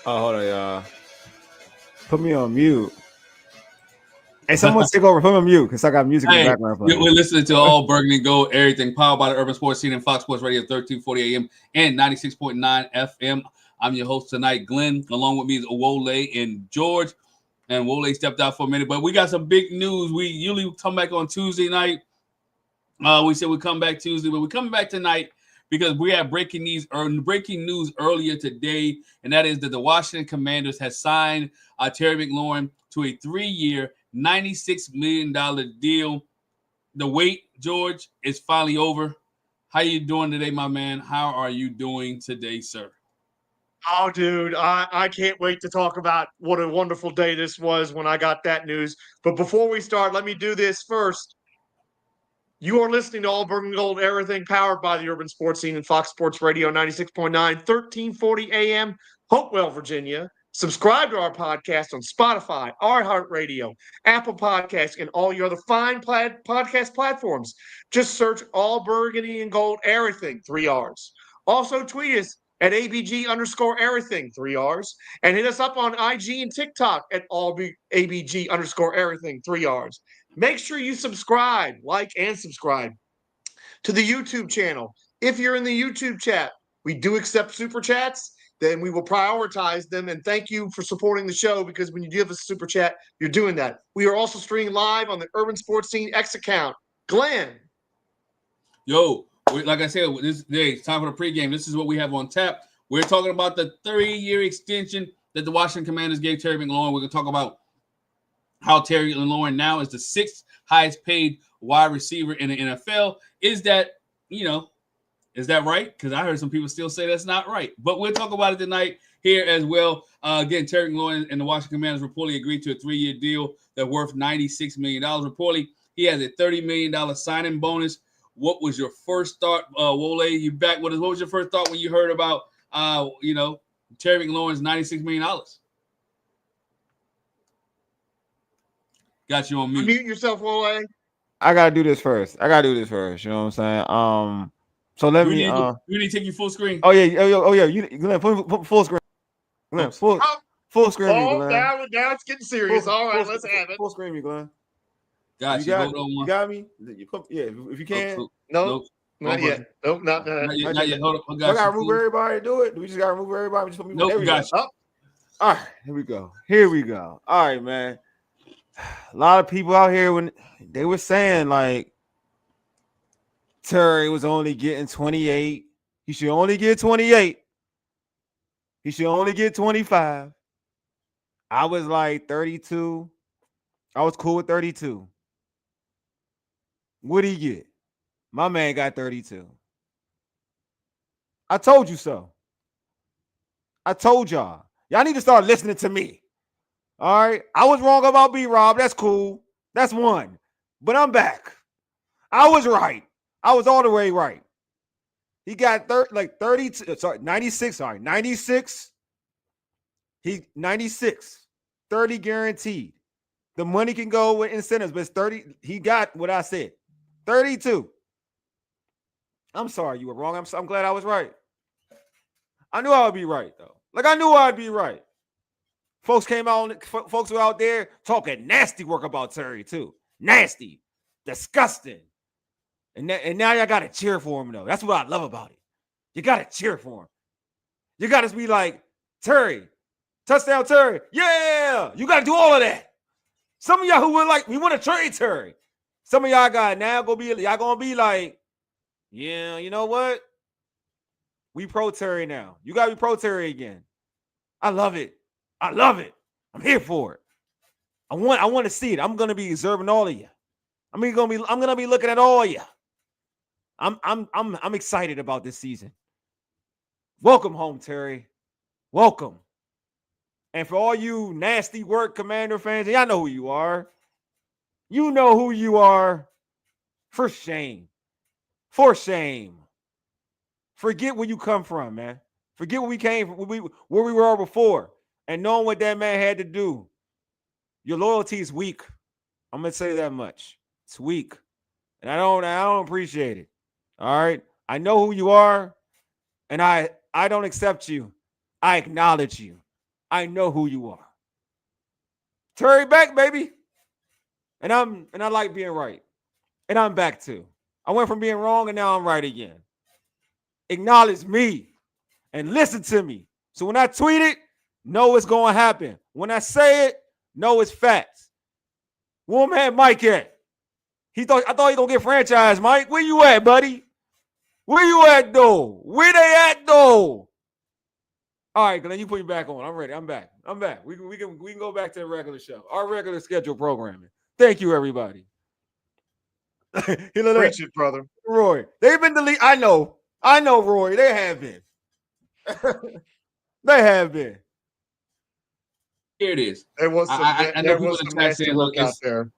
Oh, hold on, y'all. Put me on mute. Hey, someone take over. Put me on mute because I got music in the background playing. We're listening to All Burgundy Gold, everything powered by the Urban Sports Scene and Fox Sports Radio, 1340 AM and 96.9 FM. I'm your host tonight, Glen. Along with me is Wole and George. And Wole stepped out for a minute, but we got some big news. We usually come back on Tuesday night. We said we come back Tuesday, but we're coming back tonight because we have breaking news earlier today, and that is that the Washington Commanders has signed Terry McLaurin to a 3-year, $96 million deal. The wait, George, is finally over. How you doing today, my man? How are you doing today, sir? Oh, dude, I can't wait to talk about what a wonderful day this was when I got that news. But before we start, let me do this first. You are listening to All Burgundy Gold, everything powered by the Urban Sports Scene and Fox Sports Radio 96.9, 1340 AM, Hopewell, Virginia. Subscribe to our podcast on Spotify, iHeartRadio, Apple Podcasts, and all your other fine podcast platforms. Just search All Burgundy and Gold, everything, 3 R's. Also tweet us at ABG_everything, 3 R's. And hit us up on IG and TikTok at ABG_everything, 3 R's. Make sure you subscribe, like, and subscribe to the YouTube channel. If you're in the YouTube chat, we do accept super chats. Then we will prioritize them. And thank you for supporting the show because when you give us a super chat, you're doing that. We are also streaming live on the Urban Sports Scene X account. Glenn. Yo, like I said, this day it's time for the pregame. This is what we have on tap. We're talking about the 3-year extension that the Washington Commanders gave Terry McLaurin. We're going to talk about how Terry McLaurin now is the 6th highest paid wide receiver in the NFL. Is that right? Because I heard some people still say that's not right. But we'll talk about it tonight here as well. Again, Terry McLaurin and the Washington Commanders reportedly agreed to a 3-year deal that's worth $96 million. Reportedly, he has a $30 million signing bonus. What was your first thought, Wole? You back with us. What was your first thought when you heard about, Terry McLaurin's $96 million? Got you on mute. Mute yourself, Wole. I gotta do this first. You know what I'm saying? So let me. We need to take you full screen. Oh yeah. You Glenn, put full screen. Glenn, full screen. Oh, Glenn. now it's getting serious. All right, let's have it. Full screen, me, Glenn. Got you. You got me. If you can. Nope. Not yet. Nope, not yet. Hold on. I gotta remove everybody to do it. Do we just gotta remove everybody? Just put me. Nope, got you. All right, here we go. All right, man. A lot of people out here when they were saying like Terry was only getting 28. He should only get 28. He should only get 25. I was like 32. I was cool with 32. What'd he get? My man got 32. I told you so. I told y'all. Y'all need to start listening to me. All right. I was wrong about B-Rob. That's cool. That's one. But I'm back. I was right. I was all the way right. He got 32. Sorry, 96. Sorry, 96. 96. 30 guaranteed. The money can go with incentives, but it's 30. He got what I said. 32. I'm sorry you were wrong. I'm glad I was right. I knew I would be right, though. Like, I knew I'd be right. Folks were out there talking nasty work about Terry, too. Nasty. Disgusting. And now y'all got to cheer for him, though. That's what I love about it. You got to cheer for him. You got to be like, Terry, touchdown Terry. Yeah, you got to do all of that. Some of y'all who were like, we want to trade Terry. Some of y'all got now going to be like, yeah, you know what? We pro Terry now. You got to be pro Terry again. I love it. I love it. I'm here for it. I want to see it. I'm going to be observing all of you. I'm going to be looking at all of you. I'm excited about this season. Welcome home, Terry. Welcome. And for all you nasty work Commander fans, y'all know who you are. You know who you are. For shame. For shame. Forget where you come from, man. Forget where we came from, where we were before. And knowing what that man had to do. Your loyalty is weak. I'm going to say that much. It's weak. And I don't appreciate it. All right. I know who you are. And I don't accept you. I acknowledge you. I know who you are. Terry back, baby. And I like being right. And I'm back too. I went from being wrong and now I'm right again. Acknowledge me and listen to me. So when I tweet it, know what's going to happen. When I say it, know it's facts. Where man Mike at? I thought he gonna get franchised, Mike. Where you at, buddy? Where you at, though? Where they at, though? All right, Glenn, you put me back on. I'm ready. I'm back. We can go back to the regular show, our regular scheduled programming. Thank you, everybody. Preach it, brother. Roy, they've been deleted. I know, Roy. They have been. They have been. Here it is. There was some, I know there people was in the some chat nasty saying, look look, out there.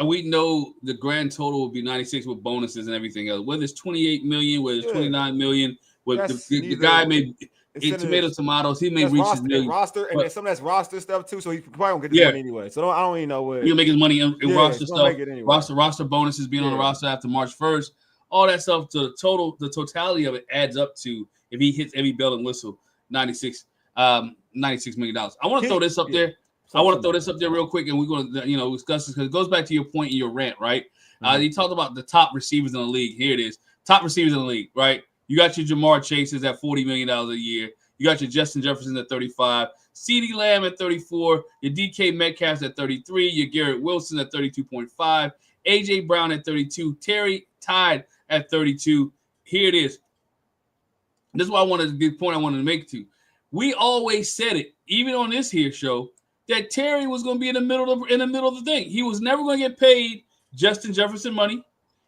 we know the grand total will be 96 with bonuses and everything else. Whether it's 28 million, whether it's 29 million, with the guy made tomatoes, he may reach his million. Roster, and then some of that's roster stuff too. So he probably won't get this money anyway. So I don't even know what he'll make his money in roster stuff. Anyway. Roster bonuses being on the roster after March 1st. All that stuff to the totality of it adds up to, if he hits every bell and whistle, $96 million. I want to throw this up there. I want to throw this up there real quick, and we're going to discuss this because it goes back to your point in your rant, right? You talked about the top receivers in the league. Here it is. Top receivers in the league, right? You got your Jamar Chases at $40 million a year. You got your Justin Jefferson at 35, CeeDee Lamb at 34, your DK Metcalf at 33, your Garrett Wilson at 32.5, AJ Brown at 32, Terry Tide at 32. Here it is. This is what the point I wanted to make to. We always said it, even on this here show, that Terry was going to be in the middle of the thing. He was never going to get paid Justin Jefferson money.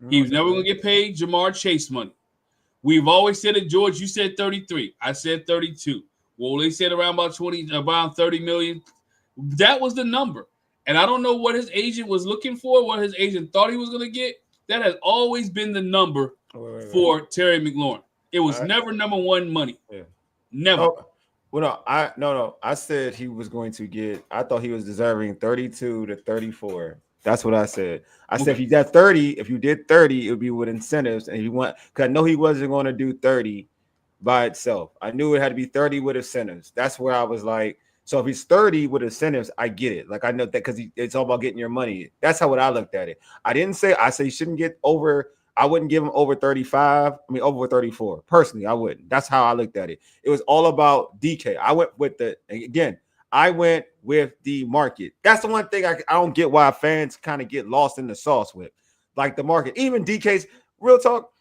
He was never going to get paid Jamar Chase money. We've always said it, George. You said 33. I said 32. Wole said around 30 million. That was the number. And I don't know what his agent was looking for, what his agent thought he was going to get. That has always been the number for Terry McLaurin. It was never number one money. Yeah. Never. Oh. Well, no. I said he was going to get. I thought he was deserving 32 to 34. That's what I said. I said if you got 30, if you did 30, it would be with incentives. And because I know he wasn't going to do 30 by itself. I knew it had to be 30 with incentives. That's where I was like, so if he's 30 with incentives, I get it. Like I know that because it's all about getting your money. That's how I looked at it. I said he shouldn't get over. I wouldn't give him over 35. Over 34. Personally, I wouldn't. That's how I looked at it. It was all about DK. I went with the market. That's the one thing I don't get why fans kind of get lost in the sauce with. Like the market. Even DK's, real talk,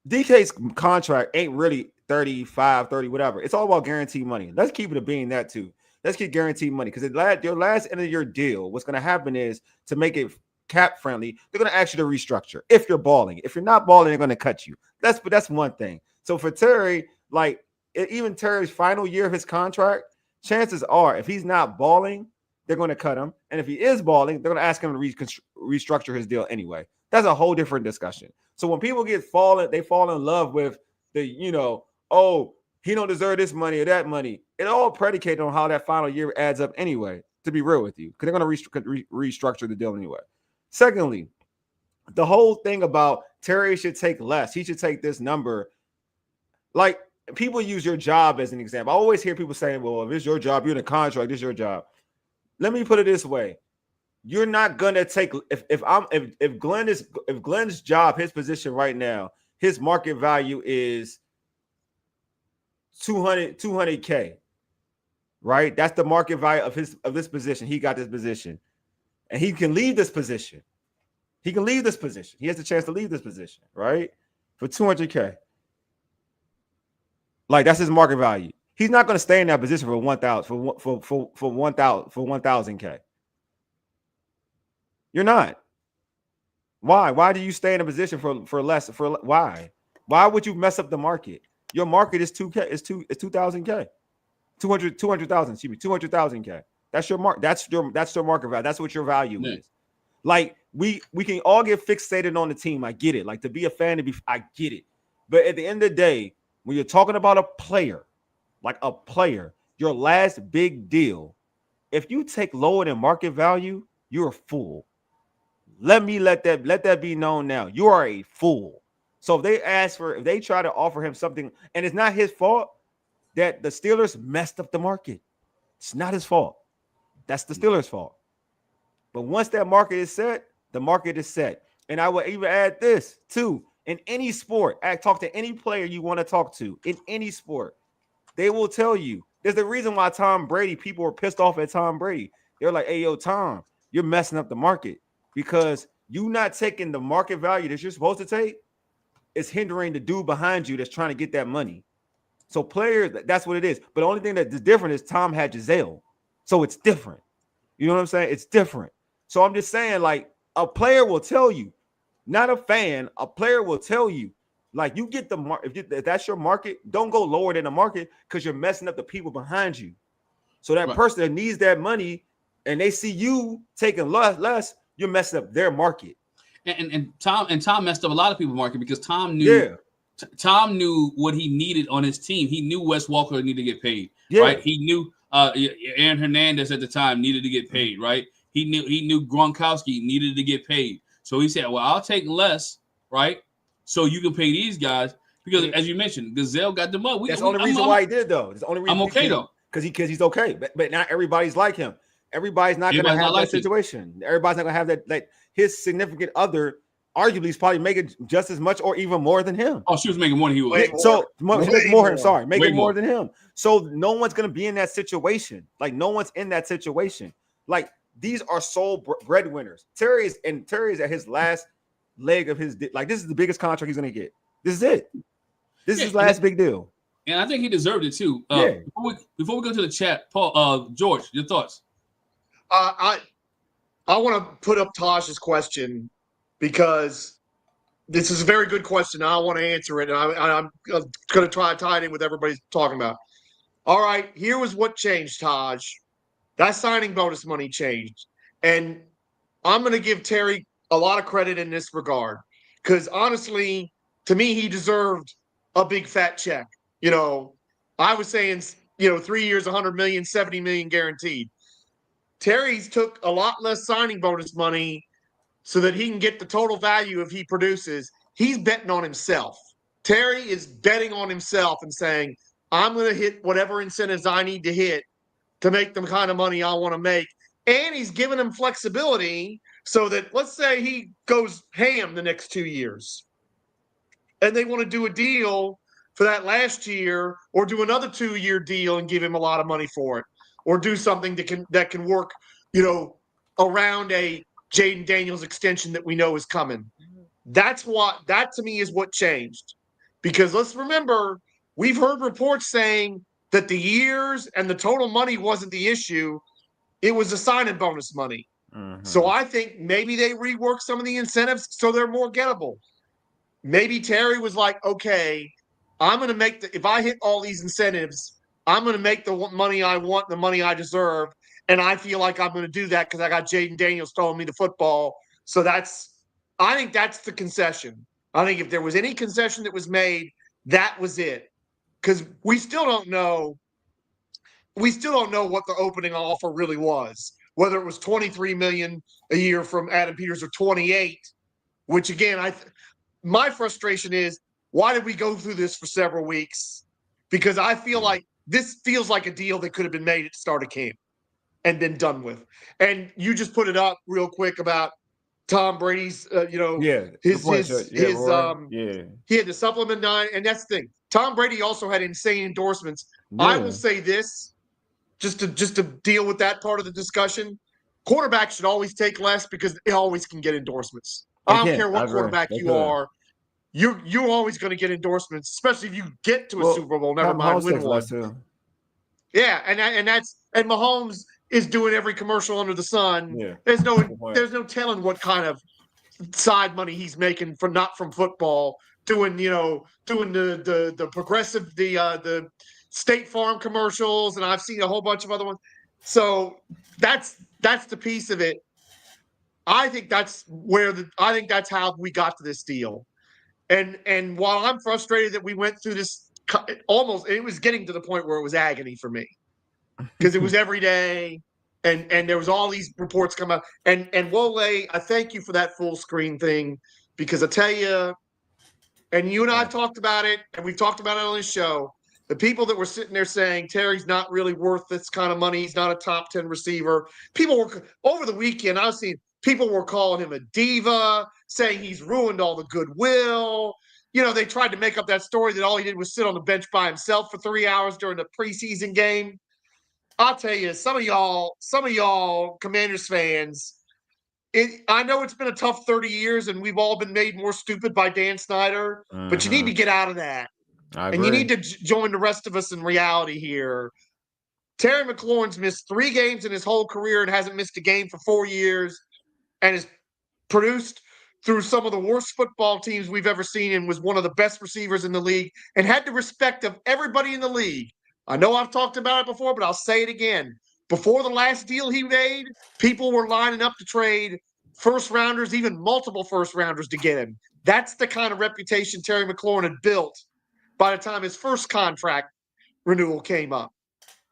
DK's contract ain't really 35, 30, whatever. It's all about guaranteed money. Let's keep it a being that too. Let's get guaranteed money because your last end of your deal, what's going to happen is to make it cap friendly, they're going to ask you to restructure if you're balling. If you're not balling, they're going to cut you. That's one thing. So for Terry, like even Terry's final year of his contract, chances are if he's not balling, they're going to cut him. And if he is balling, they're going to ask him to restructure his deal anyway. That's a whole different discussion. So when people they fall in love with the, oh, he don't deserve this money or that money. It all predicated on how that final year adds up anyway, to be real with you, because they're going to restructure the deal anyway. Secondly, the whole thing about Terry should take less. He should take this number. Like people use your job as an example. I always hear people saying, well, if it's your job, you're in a contract, it's your job. Let me put it this way. You're not gonna take if Glen's job, his position right now, his market value is 200K, right? That's the market value of this position. He got this position. And he can leave this position. He can leave this position. He has the chance to leave this position, right? For 200K. Like that's his market value. He's not going to stay in that position for 1,000 for 1,000K. You're not. Why? Why do you stay in a position for less? Why? Why would you mess up the market? Your market is 2K. It's 2,000K. 200,000. Excuse me. 200,000K. That's your mark. That's your market value. That's what your value is. Like we can all get fixated on the team. I get it. Like to be a fan, I get it. But at the end of the day, when you're talking about a player, your last big deal, if you take lower than market value, you're a fool. Let that be known now. You are a fool. So if they try to offer him something, and it's not his fault, that the Steelers messed up the market. It's not his fault. That's the Steelers' fault. But once that market is set, the market is set. And I would even add this too. In any sport, talk to any player you want to talk to in any sport. They will tell you. There's the reason why Tom Brady, people were pissed off at Tom Brady. They're like, hey, yo, Tom, you're messing up the market because you not taking the market value that you're supposed to take. It's hindering the dude behind you that's trying to get that money. So players, that's what it is. But the only thing that's different is Tom had Giselle. So it's different. You know what I'm saying? It's different. So I'm just saying, like, a player will tell you, not a fan, a player will tell you, like, you get the market. If that's your market, don't go lower than the market because you're messing up the people behind you. So that person that needs that money and they see you taking less, you're messing up their market. And Tom messed up a lot of people's market because Tom knew Tom knew what he needed on his team. He knew Wes Walker needed to get paid, right? He knew Aaron Hernandez at the time needed to get paid, right? He knew Gronkowski needed to get paid. So he said, well, I'll take less, right? So you can pay these guys because, as you mentioned, Gazelle got the money. That's the only reason why he did, though. That's the only reason I'm okay, though. Because he's okay. But not everybody's like him. Everybody's not going to have that situation. Everybody's not going to have that. Like his significant other, arguably, is probably making just as much or even more than him. Oh, she was making more than he was. So making more than him. So no one's going to be in that situation. Like no one's in that situation. Like these are sole breadwinners. Terry is at his last leg of his. Like this is the biggest contract he's going to get. This is it. This is his last big deal. And I think he deserved it too. Before we go to the chat, Paul, George, your thoughts? I want to put up Taj's question because this is a very good question. I want to answer it, and I'm going to try to tie it in with everybody's talking about. All right, here was what changed, Taj. That signing bonus money changed, and I'm going to give Terry a lot of credit in this regard because honestly, to me, he deserved a big fat check. You know, I was saying, 3 years, 100 million, 70 million guaranteed. Terry's took a lot less signing bonus money so that he can get the total value if he produces. He's betting on himself. Terry is betting on himself and saying, I'm going to hit whatever incentives I need to hit to make the kind of money I want to make. And he's giving him flexibility so that, let's say he goes ham the next 2 years and they want to do a deal for that last year or do another 2-year deal and give him a lot of money for it. Or do something that can work, around a Jaden Daniels extension that we know is coming. That to me is what changed. Because let's remember, we've heard reports saying that the years and the total money wasn't the issue. It was the signing bonus money. Mm-hmm. So I think maybe they reworked some of the incentives so they're more gettable. Maybe Terry was like, okay, I'm going to make if I hit all these incentives, I'm going to make the money I want, the money I deserve, and I feel like I'm going to do that because I got Jaden Daniels throwing me the football. So I think that's the concession. I think if there was any concession that was made, that was it. Because we still don't know what the opening offer really was. Whether it was $23 million a year from Adam Peters or 28, which again, my frustration is, why did we go through this for several weeks? Because I feel like this feels like a deal that could have been made at the start of camp and been done with. And you just put it up real quick about Tom Brady's, he had the supplement 9, and that's the thing. Tom Brady also had insane endorsements. Yeah. I will say this, just to deal with that part of the discussion. Quarterbacks should always take less because they always can get endorsements. I don't care what quarterback you are. You're always going to get endorsements, especially if you get to a Super Bowl. Never mind win one. Yeah, and Mahomes is doing every commercial under the sun. Yeah. There's no telling what kind of side money he's making not from football. Doing the progressive the State Farm commercials, and I've seen a whole bunch of other ones. So that's the piece of it. I think that's how we got to this deal. And while I'm frustrated that we went through this, it was getting to the point where it was agony for me because it was every day, and there was all these reports come out. And Wole, I thank you for that full screen thing because I tell you, and you and I have talked about it, and we've talked about it on this show. The people that were sitting there saying Terry's not really worth this kind of money, he's not a top 10 receiver. People were over the weekend, I've seen people were calling him a diva, saying he's ruined all the goodwill. They tried to make up that story that all he did was sit on the bench by himself for 3 hours during the preseason game. I'll tell you, some of y'all Commanders fans, I know it's been a tough 30 years and we've all been made more stupid by Dan Snyder, but you need to get out of that. I And you agree. need to join the rest of us in reality here. Terry McLaurin's missed 3 games in his whole career and hasn't missed a game for 4 years and has produced through some of the worst football teams we've ever seen and was one of the best receivers in the league and had the respect of everybody in the league. I know I've talked about it before, but I'll say it again. Before the last deal he made, people were lining up to trade first rounders, even multiple first rounders to get him. That's the kind of reputation Terry McLaurin had built by the time his first contract renewal came up.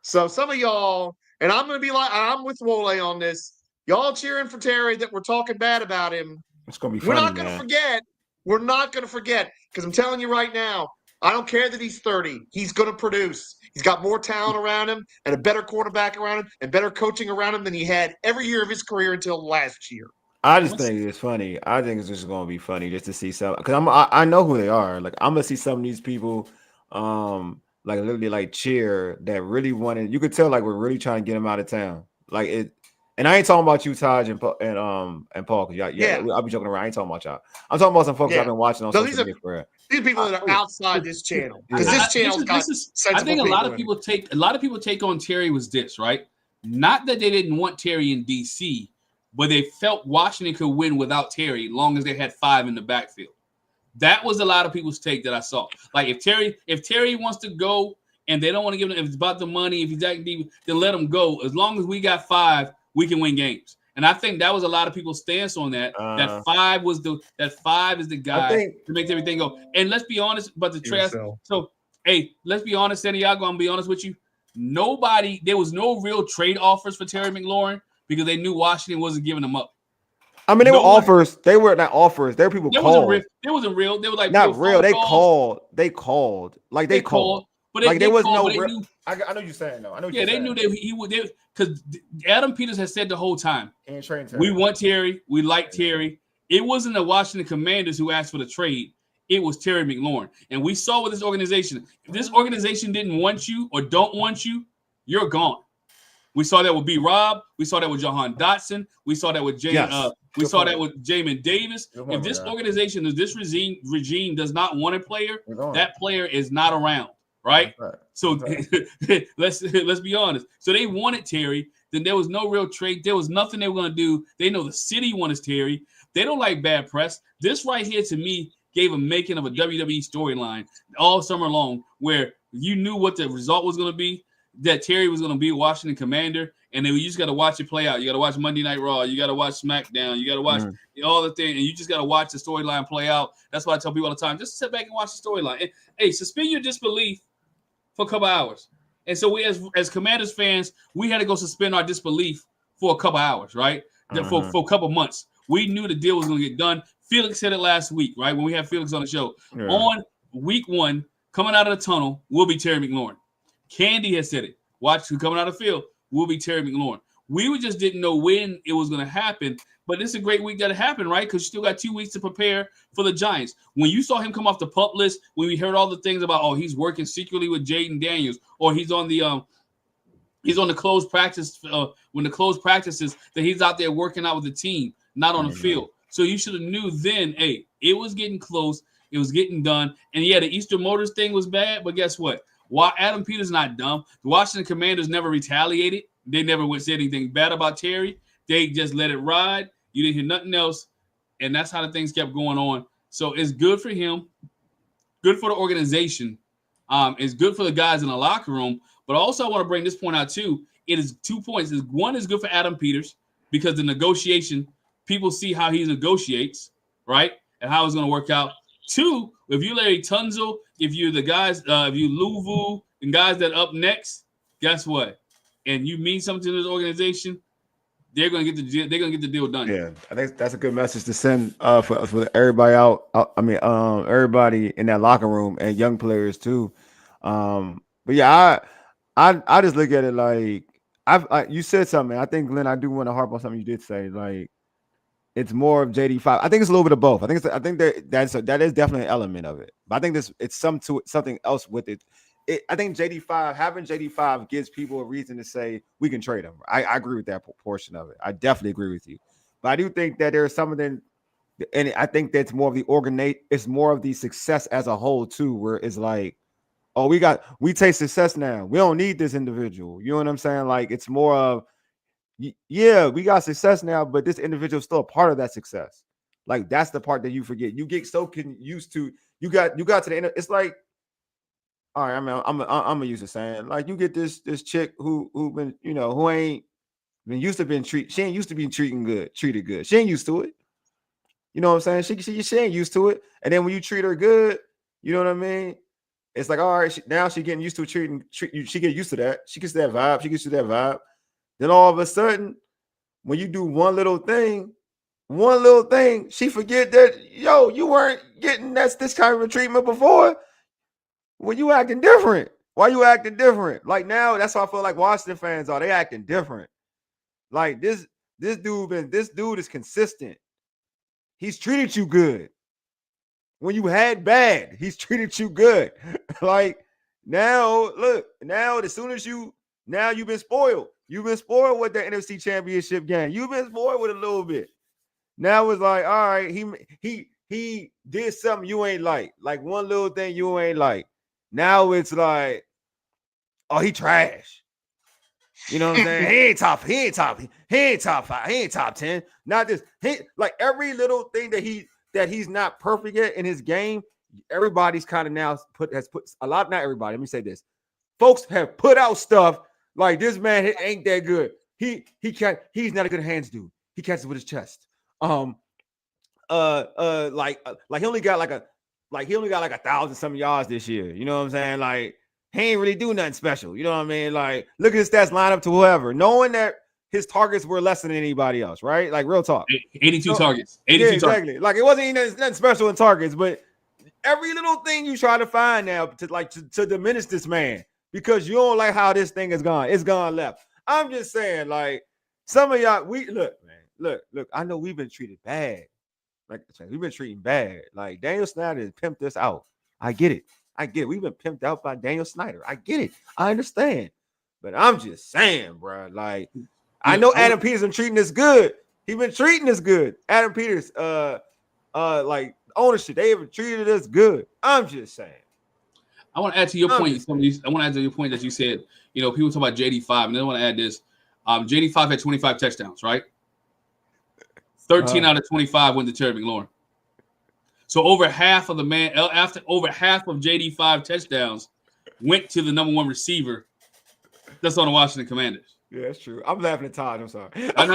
So some of y'all, and I'm going to be like, I'm with Wole on this. Y'all cheering for Terry that we're talking bad about him. It's gonna be funny. We're not going to forget. We're not going to forget because I'm telling you right now, I don't care that he's 30. He's going to produce. He's got more talent around him and a better quarterback around him and better coaching around him than he had every year of his career until last year. I just think it's funny. I think it's just gonna be funny just to see some because I know who they are. Like I'm gonna see some of these people, like literally like cheer that really wanted. You could tell like we're really trying to get him out of town. Like it, and I ain't talking about you, Taj and Paul, because I'll be joking around. I ain't talking about y'all. I'm talking about some folks I've been watching on social media forever. These people that are outside this channel because this channel's got. I think a lot of people take on Terry was this, right? Not that they didn't want Terry in DC, but they felt Washington could win without Terry, long as they had 5 in the backfield. That was a lot of people's take that I saw. Like if Terry wants to go and they don't want to give him, if it's about the money, if he's that deep, then let him go. As long as we got 5, we can win games. And I think that was a lot of people's stance on that. That 5 is the guy to make everything go. And let's be honest about the trash. So hey, let's be honest, Santiago. I'm gonna be honest with you. There was no real trade offers for Terry McLaurin because they knew Washington wasn't giving them up. I mean, they were offers. They were not offers. There were people called. There wasn't real. They were like not real. They called. They called. Like they called. But like there was no. I know you're saying though. I know. Yeah, they knew that he would. Because Adam Peters has said the whole time, we want Terry. We like Terry. It wasn't the Washington Commanders who asked for the trade. It was Terry McLaurin. And we saw with this organization. If this organization didn't want you or don't want you, you're gone. We saw that with B. Rob. We saw that with Jahan Dotson. We saw that with Jamin. We saw that with Jamin Davis. If this organization, if this regime does not want a player, that player is not around, right? So let's be honest. So they wanted Terry. Then there was no real trade. There was nothing they were going to do. They know the city wanted Terry. They don't like bad press. This right here, to me, gave a making of a WWE storyline all summer long, where you knew what the result was going to be. That Terry was going to be a Washington Commander, and then you just got to watch it play out. You got to watch Monday Night Raw. You got to watch SmackDown. You got to watch all the things, and you just got to watch the storyline play out. That's why I tell people all the time, just sit back and watch the storyline. And, hey, suspend your disbelief for a couple hours. And so we, as Commanders fans, we had to go suspend our disbelief for a couple hours, right? For a couple months. We knew the deal was going to get done. Felix said it last week, right, when we had Felix on the show. Yeah. On week 1, coming out of the tunnel, will be Terry McLaurin. Candy has said it. Watch who coming out of the field will be Terry McLaurin. We just didn't know when it was going to happen, but this is a great week that it happened, right? Because you still got 2 weeks to prepare for the Giants. When you saw him come off the pup list, when we heard all the things about, oh, he's working secretly with Jaden Daniels, or he's on the closed practice when the closed practices that he's out there working out with the team, not on the field. So you should have knew then, hey, it was getting close, it was getting done, and yeah, the Easter Motors thing was bad, but guess what? While Adam Peters not dumb, the Washington Commanders never retaliated. They never said anything bad about Terry. They just let it ride. You didn't hear nothing else, and that's how the things kept going on. So it's good for him, good for the organization. It's good for the guys in the locker room. But also I want to bring this point out too. It is 2 points. One is good for Adam Peters because the negotiation, people see how he negotiates, right, and how it's going to work out. 2, if you Larry Tunzel, if you the guys, if you Luvu and guys that up next, guess what? And you mean something to this organization, they're gonna get the deal done. Yeah, I think that's a good message to send for everybody out. I mean, everybody in that locker room and young players too. But yeah, I just look at it like you said something. I think Glenn, I do want to harp on something you did say. Like it's more of JD5. I think it's a little bit of both. I think that is definitely an element of it. But I think it's something else with it. I think having JD5 gives people a reason to say we can trade him. I agree with that portion of it. I definitely agree with you. But I do think that there's something, and I think that's more of it's more of the success as a whole too, where it's like, oh, we taste success now. We don't need this individual. You know what I'm saying? Like it's more of, yeah, we got success now, but this individual is still a part of that success. Like that's the part that you forget. You get so used to you got to the end. It's like, all right, I'm gonna use the saying. Like you get this chick who been who ain't been used to she ain't used to be treated good. She ain't used to it. You know what I'm saying? She ain't used to it. And then when you treat her good, you know what I mean? It's like, all right, now she getting used to she get used to that. She gets that vibe. She gets to that vibe. Then all of a sudden, when you do one little thing, she forget that, you weren't getting this kind of treatment before. When you acting different. Why you acting different? Like now, that's how I feel like Washington fans are. They acting different. Like this dude is consistent. He's treated you good. When you had bad, he's treated you good. Like now, look, as soon as you've been spoiled. You've been spoiled with the NFC Championship game. You've been spoiled with a little bit. Now it's like, all right, he did something you ain't like one little thing you ain't like. Now it's like, oh, he trash. You know what I'm saying? He ain't top 5. He ain't top 10. Not this. Like every little thing that he's not perfect at in his game, everybody's kind of now has put a lot, not everybody. Let me say this. Folks have put out stuff like this man ain't that good. He's not a good hands dude. He catches with his chest. Like he only got like 1,000 some yards this year. You know what I'm saying? Like he ain't really do nothing special. You know what I mean? Like look at his stats line up to whoever, knowing that his targets were less than anybody else, right? Like real talk. 82 targets. 82 exactly. Targets. Like it wasn't even nothing special in targets, but every little thing you try to find now to diminish this man because you don't like how this thing is gone. It's gone left. I'm just saying, like some of y'all, look. I know we've been treated bad. Like we've been treating bad. Like Daniel Snyder has pimped us out. I get it. We've been pimped out by Daniel Snyder. I get it. I understand. But I'm just saying, bro. Like I know Adam Peters been treating us good. He been treating us good. Adam Peters, like ownership, they even treated us good. I'm just saying. I want to add to your point. I want to add to your point that you said. People talk about JD5, and then I want to add this. JD5 had 25 touchdowns, right? 13 out of 25 went to Terry McLaurin. So over half of JD5 touchdowns went to the number one receiver that's on the Washington Commanders. Yeah, that's true. I'm laughing at Todd. I'm sorry. I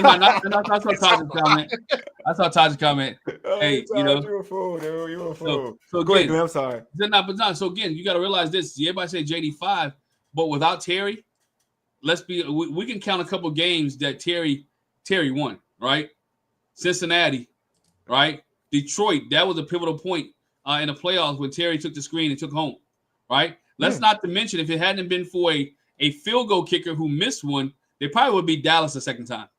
saw Todd's comment. Hey, Todd, you a fool, dude. You a fool. So go ahead, I'm sorry. So again, you got to realize this. Everybody say JD5, but without Terry, we can count a couple games that Terry won, right? Cincinnati, right? Detroit, that was a pivotal point in the playoffs when Terry took the screen and took home, right? Let's not to mention if it hadn't been for a field goal kicker who missed one, they probably would be Dallas the second time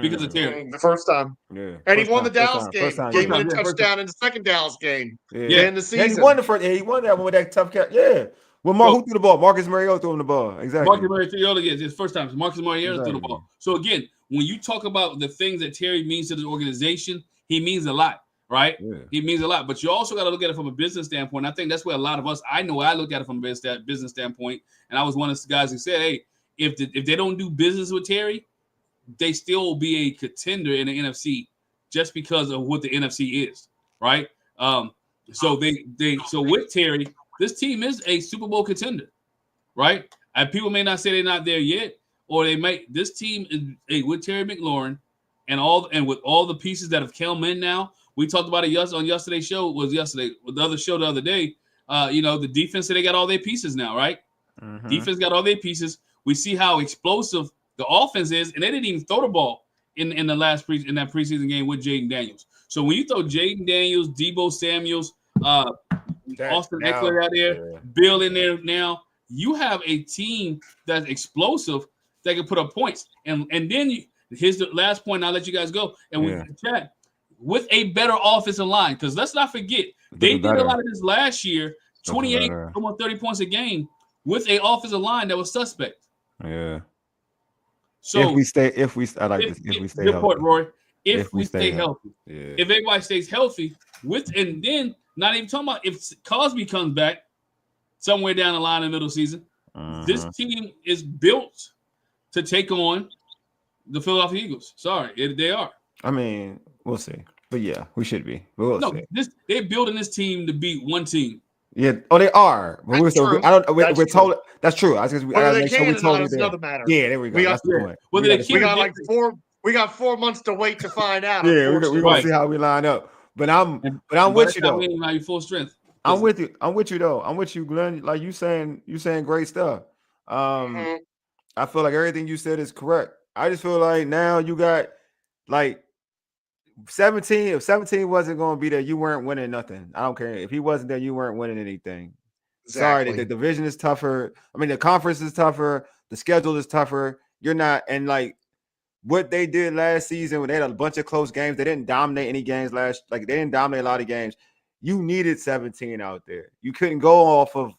because of Terry. The first time. Yeah. And he won the Dallas game. Gave him a touchdown in the second Dallas game. Yeah. In the season. He won the first. He won that one with that tough cat. Yeah. Well, who threw the ball? Marcus Mariota threw him the ball. Exactly. Marcus Mariota, yes, his first time. Marcus Mariota threw the ball. So again, when you talk about the things that Terry means to the organization, he means a lot, right? Yeah. He means a lot. But you also got to look at it from a business standpoint. I think that's where a lot of us, I know I look at it from a business standpoint. And I was one of the guys who said, hey, if they don't do business with Terry, they still will be a contender in the NFC just because of what the NFC is, right? So with Terry, this team is a Super Bowl contender, right? And people may not say they're not there yet, or they might. This team is with Terry McLaurin and with all the pieces that have come in now. We talked about it on yesterday's show. With the other show the other day. The defense, they got all their pieces now, right? Mm-hmm. Defense got all their pieces. We see how explosive the offense is, and they didn't even throw the ball in that preseason game with Jaden Daniels. So when you throw Jaden Daniels, Deebo Samuels, Austin Eckler out there, Bill in there now, you have a team that's explosive that can put up points. And then here's the last point. I'll let you guys go. And we chat with a better offensive line, because let's not forget they did a lot of this last year. 28, almost 30 points a game with a offensive line that was suspect. Yeah. So if we stay healthy. Roy. If we stay healthy. Yeah. If everybody stays healthy, and then not even talking about if Cosby comes back somewhere down the line in the middle season, this team is built to take on the Philadelphia Eagles. Sorry, they are. I mean, we'll see. But yeah, we should be. But we'll see. They're building this team to beat one team. Yeah. Oh, they are. But we're still. I don't. We're told. That's true. I was just. Whether they can or not is another matter. Yeah, there we go. That's the point. Whether they can, we got like 4 months to wait to find out. Yeah, we're gonna see how we line up. But I'm with you though. You're full strength. I'm with you. I'm with you though. I'm with you, Glenn. Like you saying great stuff. I feel like everything you said is correct. I just feel like now you got like 17. If 17 wasn't going to be there, you weren't winning nothing. I don't care. If he wasn't there, you weren't winning anything. Exactly. Sorry, the division is tougher. I mean, the conference is tougher. The schedule is tougher. You're not, and like what they did last season when they had a bunch of close games, they didn't dominate any games they didn't dominate a lot of games. You needed 17 out there. You couldn't go off of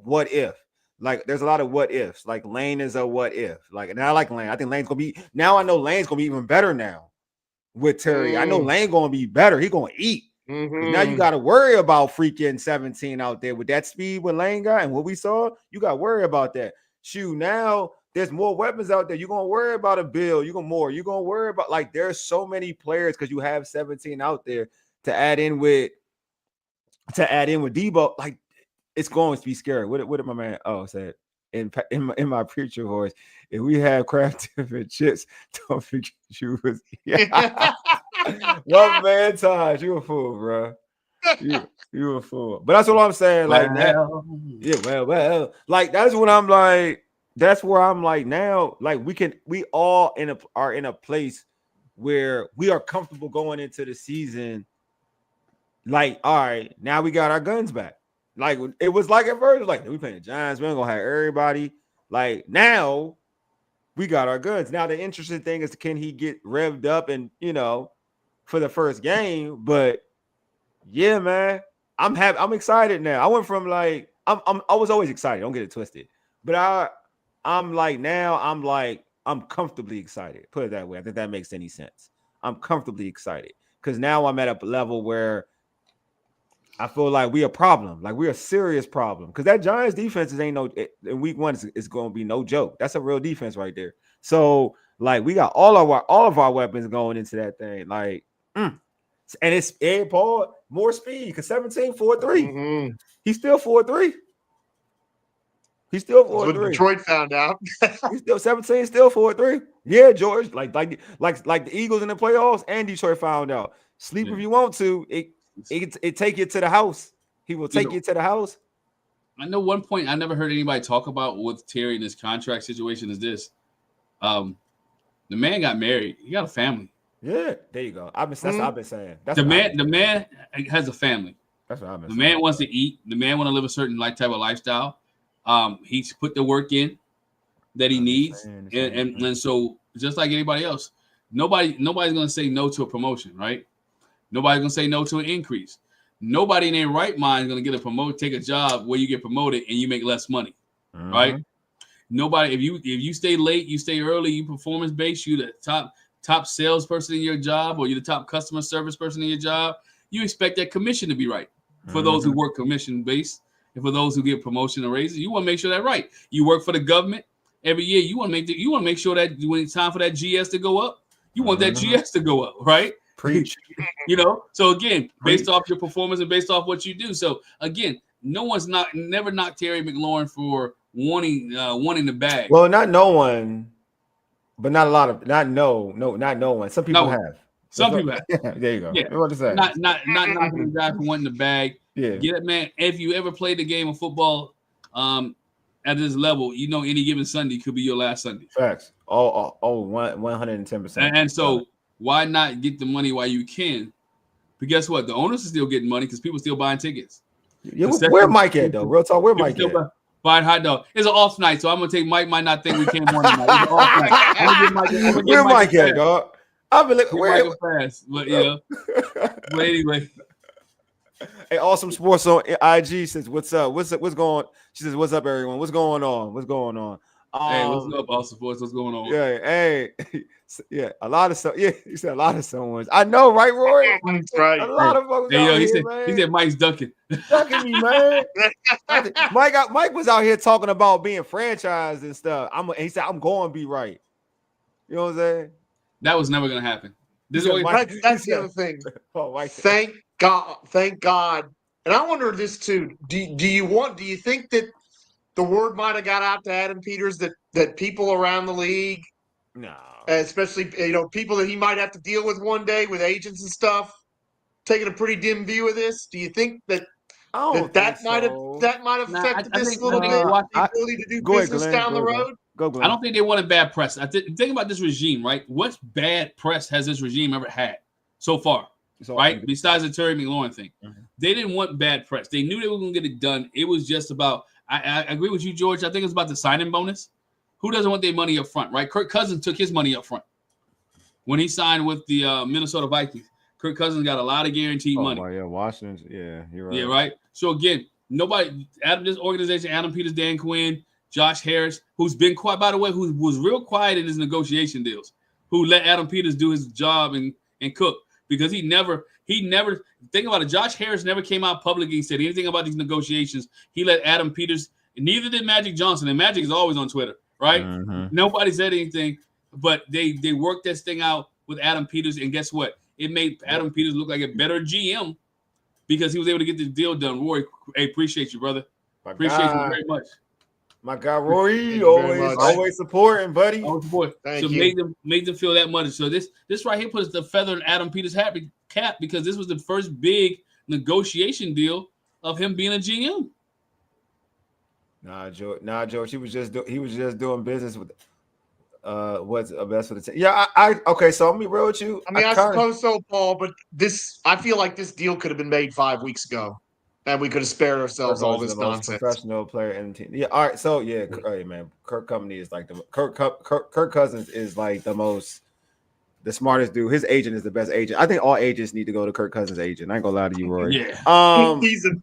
what if. Like there's a lot of what ifs. Like Lane is a what if. Like, and I like Lane. I think Lane's gonna be now. I know Lane's gonna be even better now with Terry. I know Lane gonna be better. He gonna eat. Now you got to worry about freaking 17 out there with that speed with Lane got and what we saw. You got to worry about that. Shoot, now there's more weapons out there. You're gonna worry about a Bill. You're gonna worry about like there's so many players because you have 17 out there to add in with Debo. Like it's going to be scary. What did my man said in my preacher voice? If we have Kraft and chips, don't forget you was one man Taj. You a fool, bro. You a fool. But that's what I'm saying. Like that. Yeah, well. Like that's what I'm like. That's where I'm like now. Like we all are in a place where we are comfortable going into the season. Like, all right, now we got our guns back. Like it was like at first, it was like we playing the Giants, we ain't gonna have everybody. Like now we got our guns. Now the interesting thing is, can he get revved up and for the first game? But yeah, man, I'm excited now. I went from like I was always excited. Don't get it twisted. But I'm comfortably excited. Put it that way. I think that makes any sense. I'm comfortably excited because now I'm at a level where I feel like we a problem, like we're a serious problem. Because that Giants defense ain't in week one is going to be no joke. That's a real defense right there. So like we got all of our weapons going into that thing. Like, and it's Ed Paul more speed because 17 4-3. He's still 4-3. He's still 4-3. Detroit found out. He's still 17, still 4-3. Yeah, George. Like the Eagles in the playoffs and Detroit found out. Sleep if you want to. It take you to the house. He will take you to the house. I know one point I never heard anybody talk about with Terry in this contract situation is this. The man got married. He got a family. Yeah, there you go. That's what I've been saying. The man has a family. That's what I've been saying. The man wants to eat. The man want to live a certain type of lifestyle. He's put the work in that he needs, and so just like anybody else, nobody's gonna say no to a promotion, right? Nobody's gonna say no to an increase. Nobody in their right mind is gonna get take a job where you get promoted and you make less money, right? Nobody. If you stay late, you stay early, you performance based, you the top salesperson in your job, or you're the top customer service person in your job, you expect that commission to be right for those who work commission based. And for those who get promotion and raises, you want to make sure that's right. You work for the government every year. You want to make sure that when it's time for that GS to go up, you want that GS to go up, right? Preach. So again, based off your performance and based off what you do. So again, no one's never knocked Terry McLaurin for wanting the bag. Well, not no one, but not a lot of not no one. Some people have. Some people have. Yeah, there you go. Yeah. What to say? Not knocking the guy for wanting the bag. Yeah. Get it, man. If you ever played the game of football at this level, any given Sunday could be your last Sunday. Facts. 110%. And so why not get the money while you can? But guess what? The owners are still getting money because people still buying tickets. Yeah, where Mike at though? Real talk, where Mike at? Buying hot dog. It's an off night, so I'm gonna take Mike. Might not think we came on tonight. It's an off night. I'm gonna give Mike at, dog? I've been looking where Mike a pass, but But anyway. Hey, Awesome Sports on IG says, "What's up? What's going?" She says, "What's up, everyone? What's going on? What's going on?" Hey, what's up, Awesome Sports? What's going on? Yeah, hey, yeah, a lot of stuff. Yeah, you said a lot of someone's. I know, right, Roy? That's right. A lot of folks. Hey, yo, he said Mike's ducking. Ducking me, man. Mike was out here talking about being franchised and stuff. He said, "I'm going to be right." You know what I'm saying? That was never gonna happen. That's the other thing. Thank God. And I wonder this too. Do you think that the word might have got out to Adam Peters that people around the league, no, especially people that he might have to deal with one day with agents and stuff, taking a pretty dim view of this? Do you think that might have affected this a little bit? The ability to do business down the road. I don't think they wanted bad press. Think about this regime, right? What bad press has this regime ever had so far, right? Besides the Terry McLaurin thing, they didn't want bad press. They knew they were going to get it done. It was just about. I agree with you, George. I think it's about the signing bonus. Who doesn't want their money up front, right? Kirk Cousins took his money up front when he signed with the Minnesota Vikings. Kirk Cousins got a lot of guaranteed money. Yeah, Washington. Yeah, you're right. Yeah, right. So again, nobody out of this organization, Adam Peters, Dan Quinn, Josh Harris, who's been quiet, by the way, who was real quiet in his negotiation deals, who let Adam Peters do his job and cook, because he never think about it. Josh Harris never came out publicly and said anything about these negotiations. He let Adam Peters, and neither did Magic Johnson. And Magic is always on Twitter, right? Nobody said anything, but they worked this thing out with Adam Peters, and guess what? It made Adam Peters look like a better GM because he was able to get the deal done. Roy, hey, appreciate you, brother. Appreciate you very much. My guy Roy, always supporting, buddy. Always support. Thank so you. made them feel that much. So this right here puts the feather in Adam Peters' cap, because this was the first big negotiation deal of him being a GM. Nah, George. He was just doing business with what's best for the team. Yeah, okay. So I'm gonna be real with you. I suppose so, Paul. But I feel like this deal could have been made 5 weeks ago, and we could have spared ourselves all this nonsense. Professional player in the team. Yeah. All right. So yeah, hey, man. Kirk Cousins is like the smartest dude. His agent is the best agent. I think all agents need to go to Kirk Cousins' agent. I ain't gonna lie to you, Roy. Yeah. He's the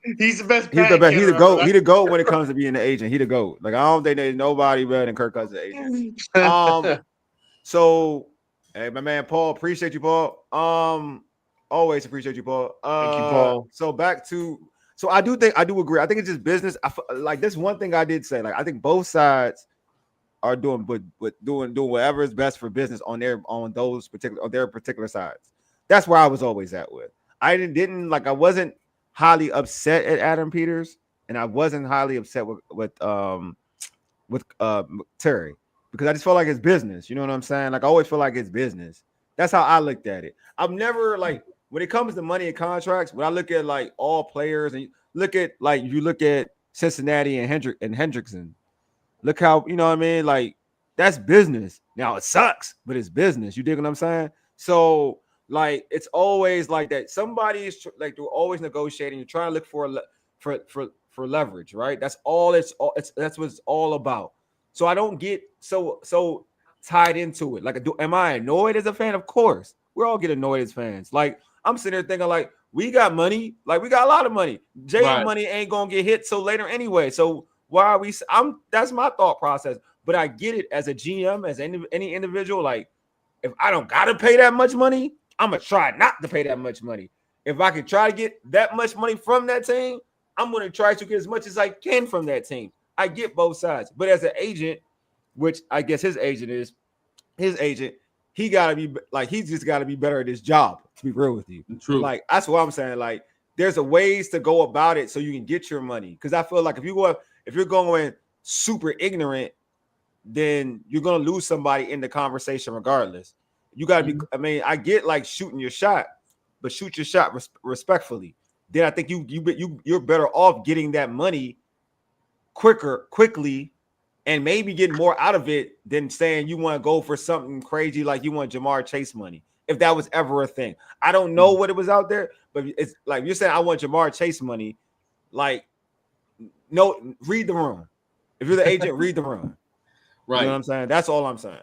best. He's the best. He's the GOAT. He's the GOAT when it comes to being an agent. He the GOAT. Like, I don't think there's nobody better than Kirk Cousins' agent. So, hey, my man Paul, appreciate you, Paul. Always appreciate you, Paul. Thank you, Paul. So I do agree. I think it's just business. Like, this one thing I did say. Like, I think both sides are doing whatever is best for business on their particular sides. That's where I was always at with. I wasn't highly upset at Adam Peters, and I wasn't highly upset with Terry, because I just felt like it's business. You know what I'm saying? Like, I always feel like it's business. That's how I looked at it. I'm never like, when it comes to money and contracts, when I look at like all players, and you look at Cincinnati and Hendrickson. Look how, you know what I mean? Like, that's business. Now, it sucks, but it's business. You dig what I'm saying? So, like, it's always like that. Somebody is like, they're always negotiating. You're trying to look for leverage, right? That's all. That's what it's all about. So I don't get so tied into it. Like, am I annoyed as a fan? Of course, we all get annoyed as fans. Like, I'm sitting there thinking, like, we got money. Like, we got a lot of money. Money ain't gonna get hit till later anyway. So why are we? That's my thought process. But I get it as a GM, as any individual. Like, if I don't gotta pay that much money, I'm gonna try not to pay that much money. If I can try to get that much money from that team, I'm gonna try to get as much as I can from that team. I get both sides. But as an agent, which I guess his agent, he gotta be like, he's just gotta be better at his job. To be real with you, true. Like, that's what I'm saying. Like, there's a ways to go about it so you can get your money. Because I feel like if you're going super ignorant, then you're going to lose somebody in the conversation regardless. You got to be, I mean, I get like shooting your shot, but shoot your shot respectfully. Then I think you're better off getting that money quickly, and maybe getting more out of it than saying you want to go for something crazy like you want Jamar Chase money. If that was ever a thing. I don't know what it was out there, but it's like, you're saying I want Jamar Chase money. like, no, read the room. If you're the agent, read the room. Right. You know what I'm saying? That's all I'm saying.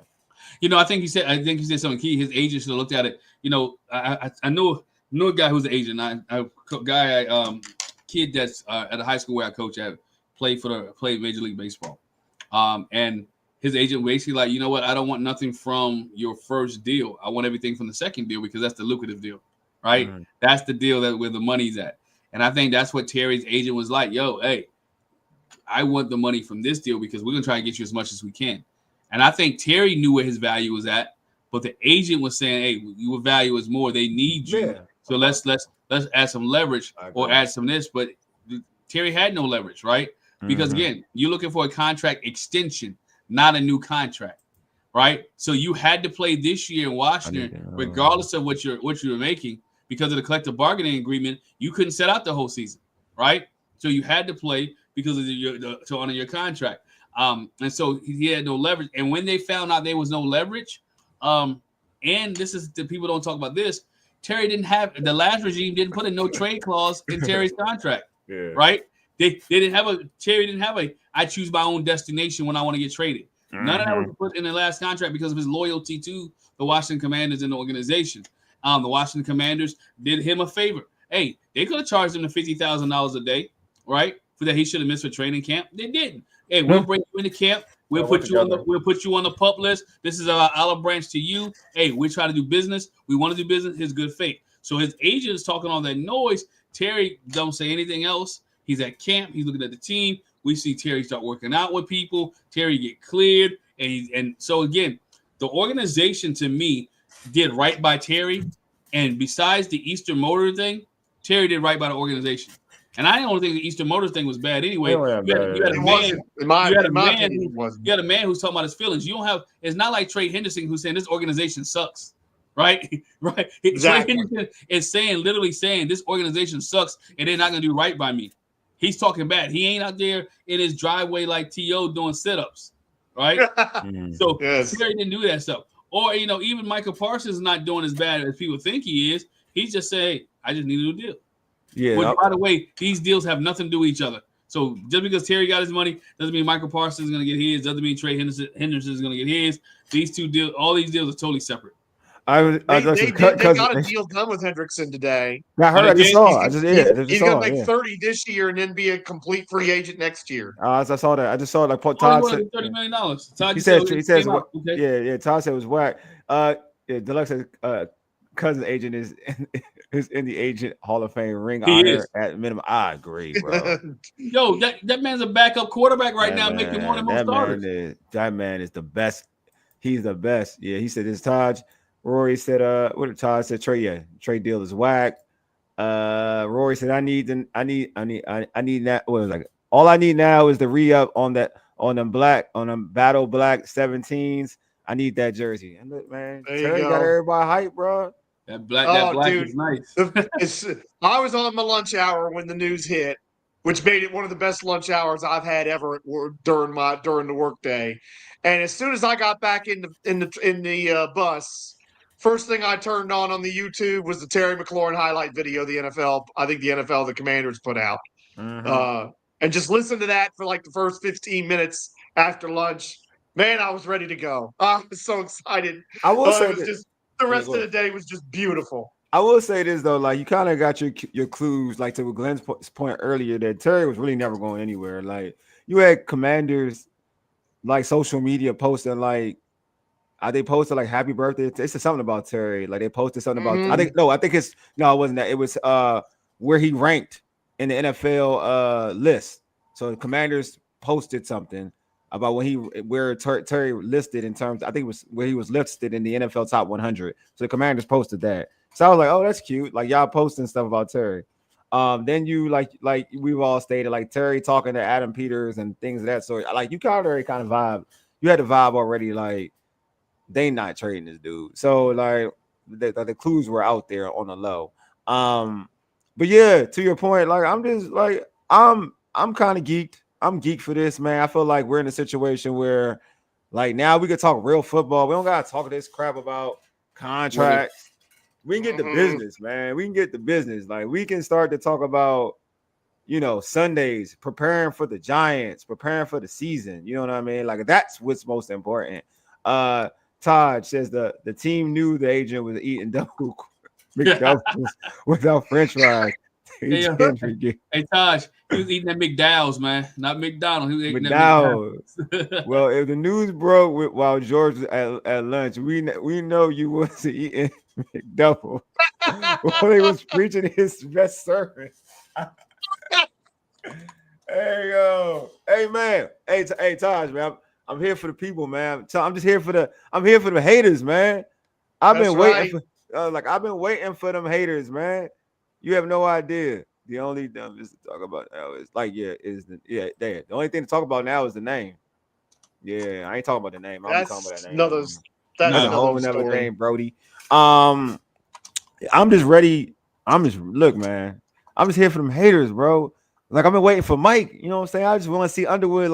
I think he said something key. His agent should have looked at it. I know a guy who's an agent. Kid that's at a high school where I coach at played Major League Baseball. And his agent basically like, you know what? I don't want nothing from your first deal. I want everything from the second deal because that's the lucrative deal, right? Mm-hmm. That's the deal where the money's at. And I think that's what Terry's agent was like. Yo, hey, I want the money from this deal because we're gonna try to get you as much as we can. And I think Terry knew where his value was at, but the agent was saying, "Hey, your value is more. They need you, so let's add some leverage or add some this." But Terry had no leverage, right? Because again, you're looking for a contract extension, not a new contract, right? So you had to play this year in Washington, regardless of what you were making, because of the collective bargaining agreement. You couldn't set out the whole season, right? So you had to play because of to honor your contract. And so he had no leverage. And when they found out there was no leverage, and this is the people don't talk about this, Terry didn't have the last regime didn't put a no trade clause in Terry's contract, right? Terry didn't have a I choose my own destination when I want to get traded. None of that was put in the last contract because of his loyalty to the Washington Commanders and the organization. The Washington Commanders did him a favor. Hey, they could have charged him the $50,000 a day, right? For that he should have missed for training camp. They didn't. Hey, we'll bring you into camp. We'll put you on the pup list. This is our olive branch to you. Hey, we try to do business. We want to do business. His good faith. So his agent is talking all that noise. Terry don't say anything else. He's at camp. He's looking at the team. We see Terry start working out with people. Terry get cleared, and so again, the organization to me did right by Terry. And besides the Eastern Motor thing, Terry did right by the organization. And I don't think the Eastern Motors thing was bad anyway. You had a man who's talking about his feelings. You don't have. It's not like Trey Henderson who's saying this organization sucks, right? Right. Exactly. Trey Henderson is literally saying this organization sucks and they're not going to do right by me. He's talking bad. He ain't out there in his driveway like T.O. doing sit-ups, right? So Terry didn't do that stuff. Or even Michael Parsons is not doing as bad as people think he is. He's just saying, I just need a new deal. Yeah. Which, by the way, these deals have nothing to do with each other. So just because Terry got his money doesn't mean Michael Parsons is going to get his. Doesn't mean Trey Henderson is going to get his. These two deals, all these deals are totally separate. They got a deal done with Hendrickson today. I heard. I just saw. He's going to make 30 this year and then be a complete free agent next year. I saw that. I just saw like Todd said $30 million. He said Todd said it was whack. Deluxe said cousin agent is in the agent Hall of Fame ring honor at minimum. I agree, bro. Yo, that man's a backup quarterback right now, making more than most starters. That man is the best. He's the best. Yeah, he said it's Todd. Rory said, what did Todd said? Trade deal is whack. Rory said, I need that. What was like? All I need now is the re-up on them battle black 17s. I need that jersey. And look, man, Terry got everybody hype, bro. That black dude, is nice. I was on my lunch hour when the news hit, which made it one of the best lunch hours I've had ever during the workday. And as soon as I got back in the bus, first thing I turned on the YouTube was the Terry McLaurin highlight video the Commanders put out. And just listen to that for like the first 15 minutes after lunch. Man, I was ready to go. I was so excited. I will say the rest of the day was just beautiful. I will say this though, like you kind of got your clues, like to Glenn's point earlier, that Terry was really never going anywhere. Like you had Commanders, like social media posting, like they posted like happy birthday. They said something about Terry, like they posted something about. It wasn't that. It was where he ranked in the NFL list. So the Commanders posted something about where Terry listed in terms. I think it was where he was listed in the NFL top 100. So the Commanders posted that. So I was like, oh, that's cute. Like y'all posting stuff about Terry. Then you like we've all stated, like Terry talking to Adam Peters and things of that sort. Like you kind of vibe. You had the vibe already. Like they not trading this dude. So like the clues were out there on the low. But yeah, to your point, like I'm just like I'm kind of geeked. I'm geeked for this, man. I feel like we're in a situation where, like, now we can talk real football. We don't gotta talk this crap about contracts. We can get the business, man. We can get the business. Like, we can start to talk about Sundays, preparing for the Giants, preparing for the season. You know what I mean? Like that's what's most important. Todd says the team knew the agent was eating double McDoubles without French fries. He Hey, didn't forget hey, Taj, he was eating that McDowell's, man, not McDonald's. He was eating that McDowell's. McDowell's. Well, if the news broke while George was at lunch, we know you wasn't eating McDouble while he was preaching his best sermon. Hey yo, hey man, hey Taj, man, I'm here for the people, man. I'm just here for the haters, man. I've That's been waiting right. for I've been waiting for them haters, man. You have no idea. The only thing is to talk about now is the only thing to talk about now is the name. Yeah, I ain't talking about the name. I'll be talking about That's that name. another. That's That's a whole another nother story. thing, Brody. I'm just ready. Look, man. I'm just here for them haters, bro. Like I've been waiting for Mike. You know what I'm saying? I just want to see Underwood.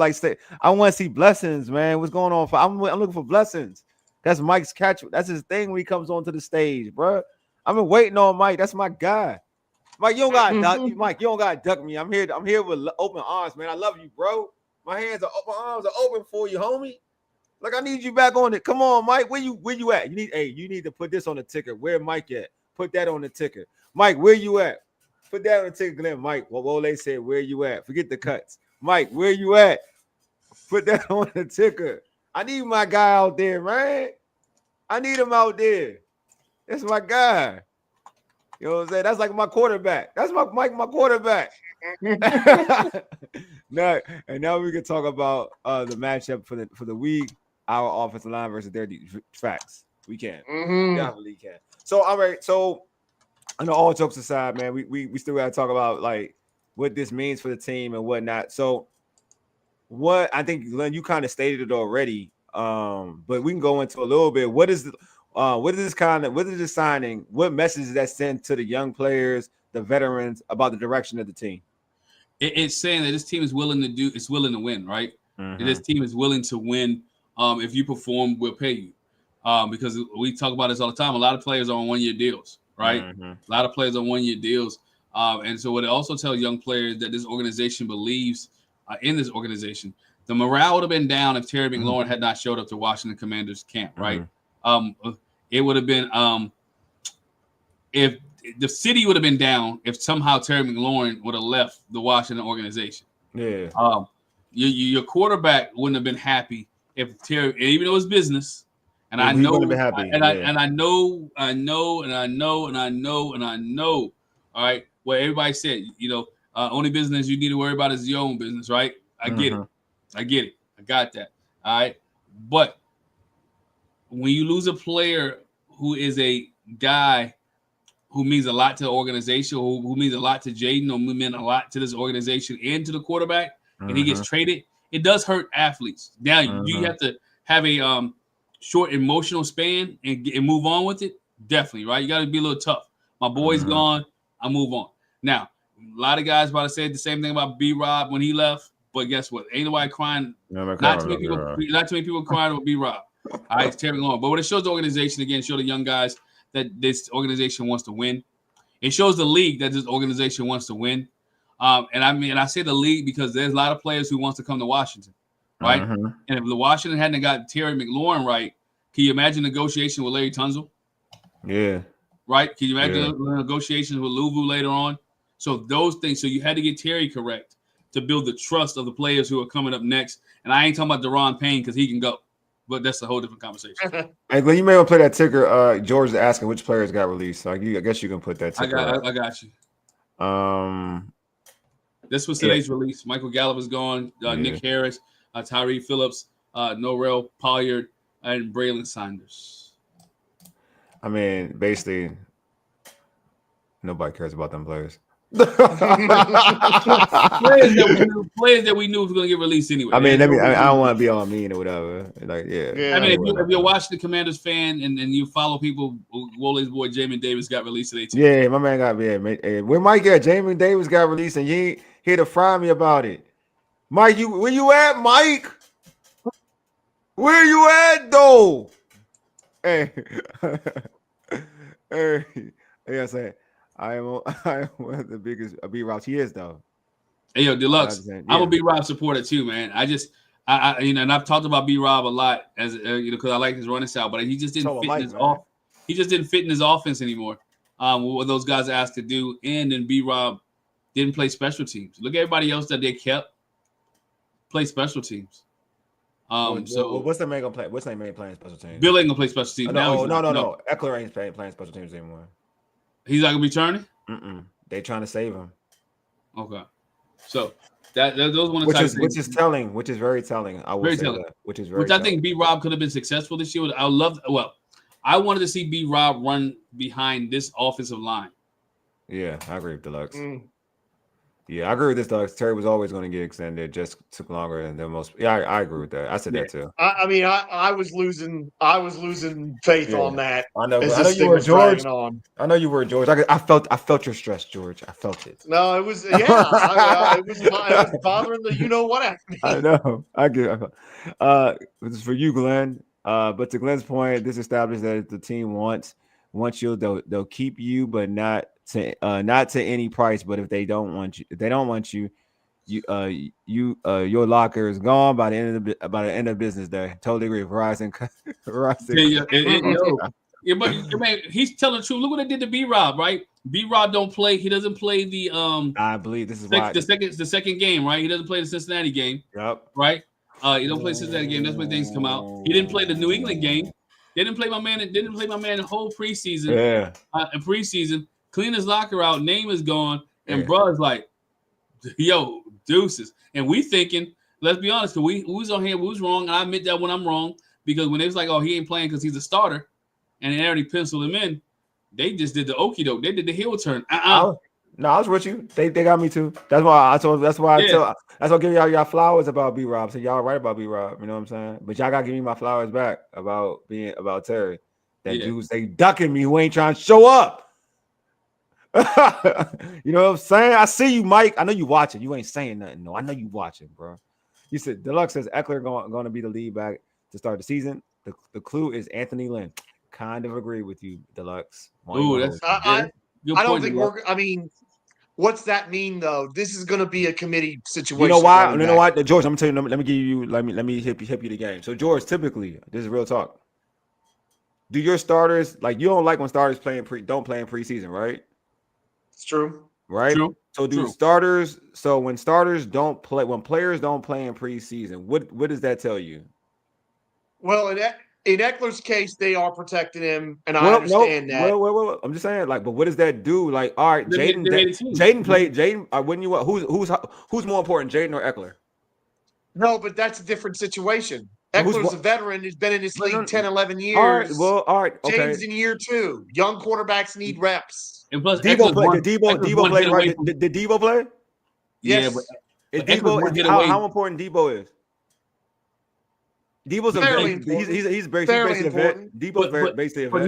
I want to see blessings, man. What's going on? I'm looking for blessings. That's Mike's catch. That's his thing when he comes onto the stage, bro. I've been waiting on Mike. That's my guy. Mike, you don't got duck. Mike, you don't got duck me. I'm here with open arms, man. I love you, bro. My arms are open for you, homie. Like I need you back on it. Come on, Mike. Where you at? You need to put this on the ticker. Where Mike at? Put that on the ticker. Mike, where you at? Put that on the ticker, Glen. Mike, what Wole said, where you at? Forget the cuts. Mike, where you at? Put that on the ticker. I need my guy out there, man. I need him out there. That's my guy. You know what I'm saying? That's like my quarterback. That's my quarterback. Now we can talk about the matchup for the week. Our offensive line versus their facts. We can. Definitely can. So all right. So all jokes aside, man, we still got to talk about like what this means for the team and whatnot. So what I think, Glen, you kind of stated it already. But we can go into a little bit. What is this signing? What message is that sent to the young players, the veterans about the direction of the team? It's saying that this team is willing to win, right? Mm-hmm. This team is willing to win. If you perform, we'll pay you. Because we talk about this all the time. A lot of players are on 1-year deals, right? Mm-hmm. A lot of players on 1-year deals. And so what it also tells young players that this organization believes in this organization. The morale would have been down if Terry McLaurin had not showed up to Washington Commanders camp, right? It would have been if the city would have been down if somehow Terry McLaurin would have left the Washington organization. Yeah. Your quarterback wouldn't have been happy if Terry, even though it's business, and I know, I know. All right, what everybody said, only business you need to worry about is your own business, right? I get it. I got that. All right, but when you lose a player who is a guy who means a lot to the organization, who means a lot to Jaden, or who meant a lot to this organization and to the quarterback, and he gets traded, it does hurt athletes. Now you have to have a short emotional span and move on with it. Definitely, right? You got to be a little tough. My boy's gone. I move on. Now, a lot of guys about to say the same thing about B-Rob when he left, but guess what? Ain't nobody crying. Not too many people crying about B-Rob. All right, it's Terry McLaurin. But what it shows the organization, again, show the young guys that this organization wants to win. It shows the league that this organization wants to win. And I say the league because there's a lot of players who wants to come to Washington, right? And if the Washington hadn't got Terry McLaurin right, can you imagine negotiation with Larry Tunzel? Yeah. Right? Can you imagine negotiations with Louvu later on? So those things. So you had to get Terry correct to build the trust of the players who are coming up next. And I ain't talking about Deron Payne because he can go. But that's a whole different conversation. Hey, Glen, you may want to play that ticker. George is asking which players got released. So I guess you can put that ticker. I got you. This was today's release. Michael Gallup is gone. Nick Harris, Tyree Phillips, Norrell Pollard, and Braylon Sanders. I mean, basically, nobody cares about them players. players that we knew was going to get released anyway. I mean, I don't want to be all mean or whatever. Like, yeah. I mean, if you're watching the Commanders fan and you follow people, Wole's boy Jamin Davis got released today too. Yeah, my man got where Mike at? Jamin Davis got released, and you ain't here to fry me about it. Mike, where you at, Mike? Where you at, though? Hey, hey, I say. I am one of the biggest B routes. He is though. Hey, yo, Deluxe. Yeah. I'm a B-Rob supporter too, man. I and I've talked about B-Rob a lot as because I like his running style, but he just didn't fit in his off. He just didn't fit in his offense anymore. What those guys asked to do, and then B-Rob didn't play special teams. Look at everybody else that they kept play special teams. So what's the man gonna play? What's the man playing special teams? Bill ain't gonna play special teams. No. Eckler ain't playing special teams anymore. He's not gonna be turning. They trying to save him. Okay, so those one which is telling, which is very telling. I would say that, which I think B-Rob could have been successful this year. I wanted to see B-Rob run behind this offensive line. Yeah, I agree with Deluxe. Yeah, I agree with this, Deluxe. Terry was always going to get extended. Just took longer than most. Yeah, I agree with that. I said that too. I was losing faith on that. I know you were George. I know you were George. I felt your stress, George. I felt it. No, it was it was bothering the what out of me. I know. I get. This is for you, Glenn. But to Glenn's point, this established that if the team wants you, they'll keep you, but not to any price. But if they don't want you, your locker is gone by the end of business day. Totally agree. Verizon. But he's telling the truth. Look what they did to B-Rob, right? B-Rob don't play. He doesn't play the I believe this is the second game, right? He doesn't play the Cincinnati game. Yep. Right. He don't play the Cincinnati game. That's when things come out. He didn't play the New England game. They didn't play my man. Didn't play my man the whole preseason. Yeah. Preseason. Clean his locker out. Name is gone. And bro is like, yo, deuces. And we thinking, let's be honest, because we was on here, we was wrong. And I admit that when I'm wrong, because when it was like, oh, he ain't playing because he's a starter, and they already penciled him in, they just did the okie doke. They did the heel turn. No, I was with you. They got me too. That's why I give y'all flowers about B-Rob. So y'all right about B-Rob. You know what I'm saying? But y'all gotta give me my flowers back about Terry. Dudes, they ducking me who ain't trying to show up. You know what I'm saying? I see you, Mike. I know you watching. You ain't saying nothing. No, I know you watching, bro. You said Deluxe says Eckler going to be the lead back to start the season. The clue is Anthony Lynn. Kind of agree with you, Deluxe. Ooh, that's I don't think what's that mean though? This is going to be a committee situation. You know why? You know why, George? I'm gonna tell you. Let me hip you the game. So George, typically, this is real talk. Do your starters you don't like when starters don't play in preseason, right? It's true. Right? True. So starters, so when players don't play in preseason, what does that tell you? Well, in Eckler's case, they are protecting him, and I understand that. Well, I'm just saying, but what does that do? All right, Jaden played. Jaden, wouldn't you? Who's more important, Jaden or Eckler? No, but that's a different situation. Eckler's a veteran. He's been in this league 10, 11 years. All right. Okay. Jaden's in year 2. Young quarterbacks need reps. And plus, Debo played. Did Debo play? Right? Did Debo play? Yes. Yeah, but how important Debo is? Debo's he's basically a vet. Debo's basically a vet.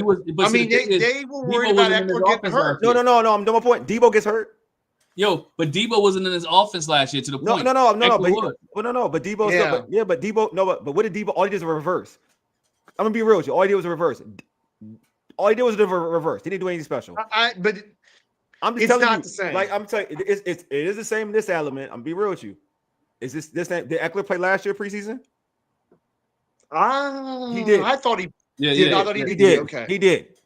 They were worried about Eckler getting hurt. No. I'm doing my point. Debo gets hurt. Yo, but Debo wasn't in his offense last year to the point. No. But Debo. But Debo. No, but what did Debo? All he did was a reverse. I'm gonna be real with you. All he did was a reverse. He didn't do anything special. But I'm just telling you, the same. I'm telling you, it is the same in this element. I'm gonna be real with you. Is this did Eckler play last year preseason? He did. I thought he did. I thought he did. Okay. He did.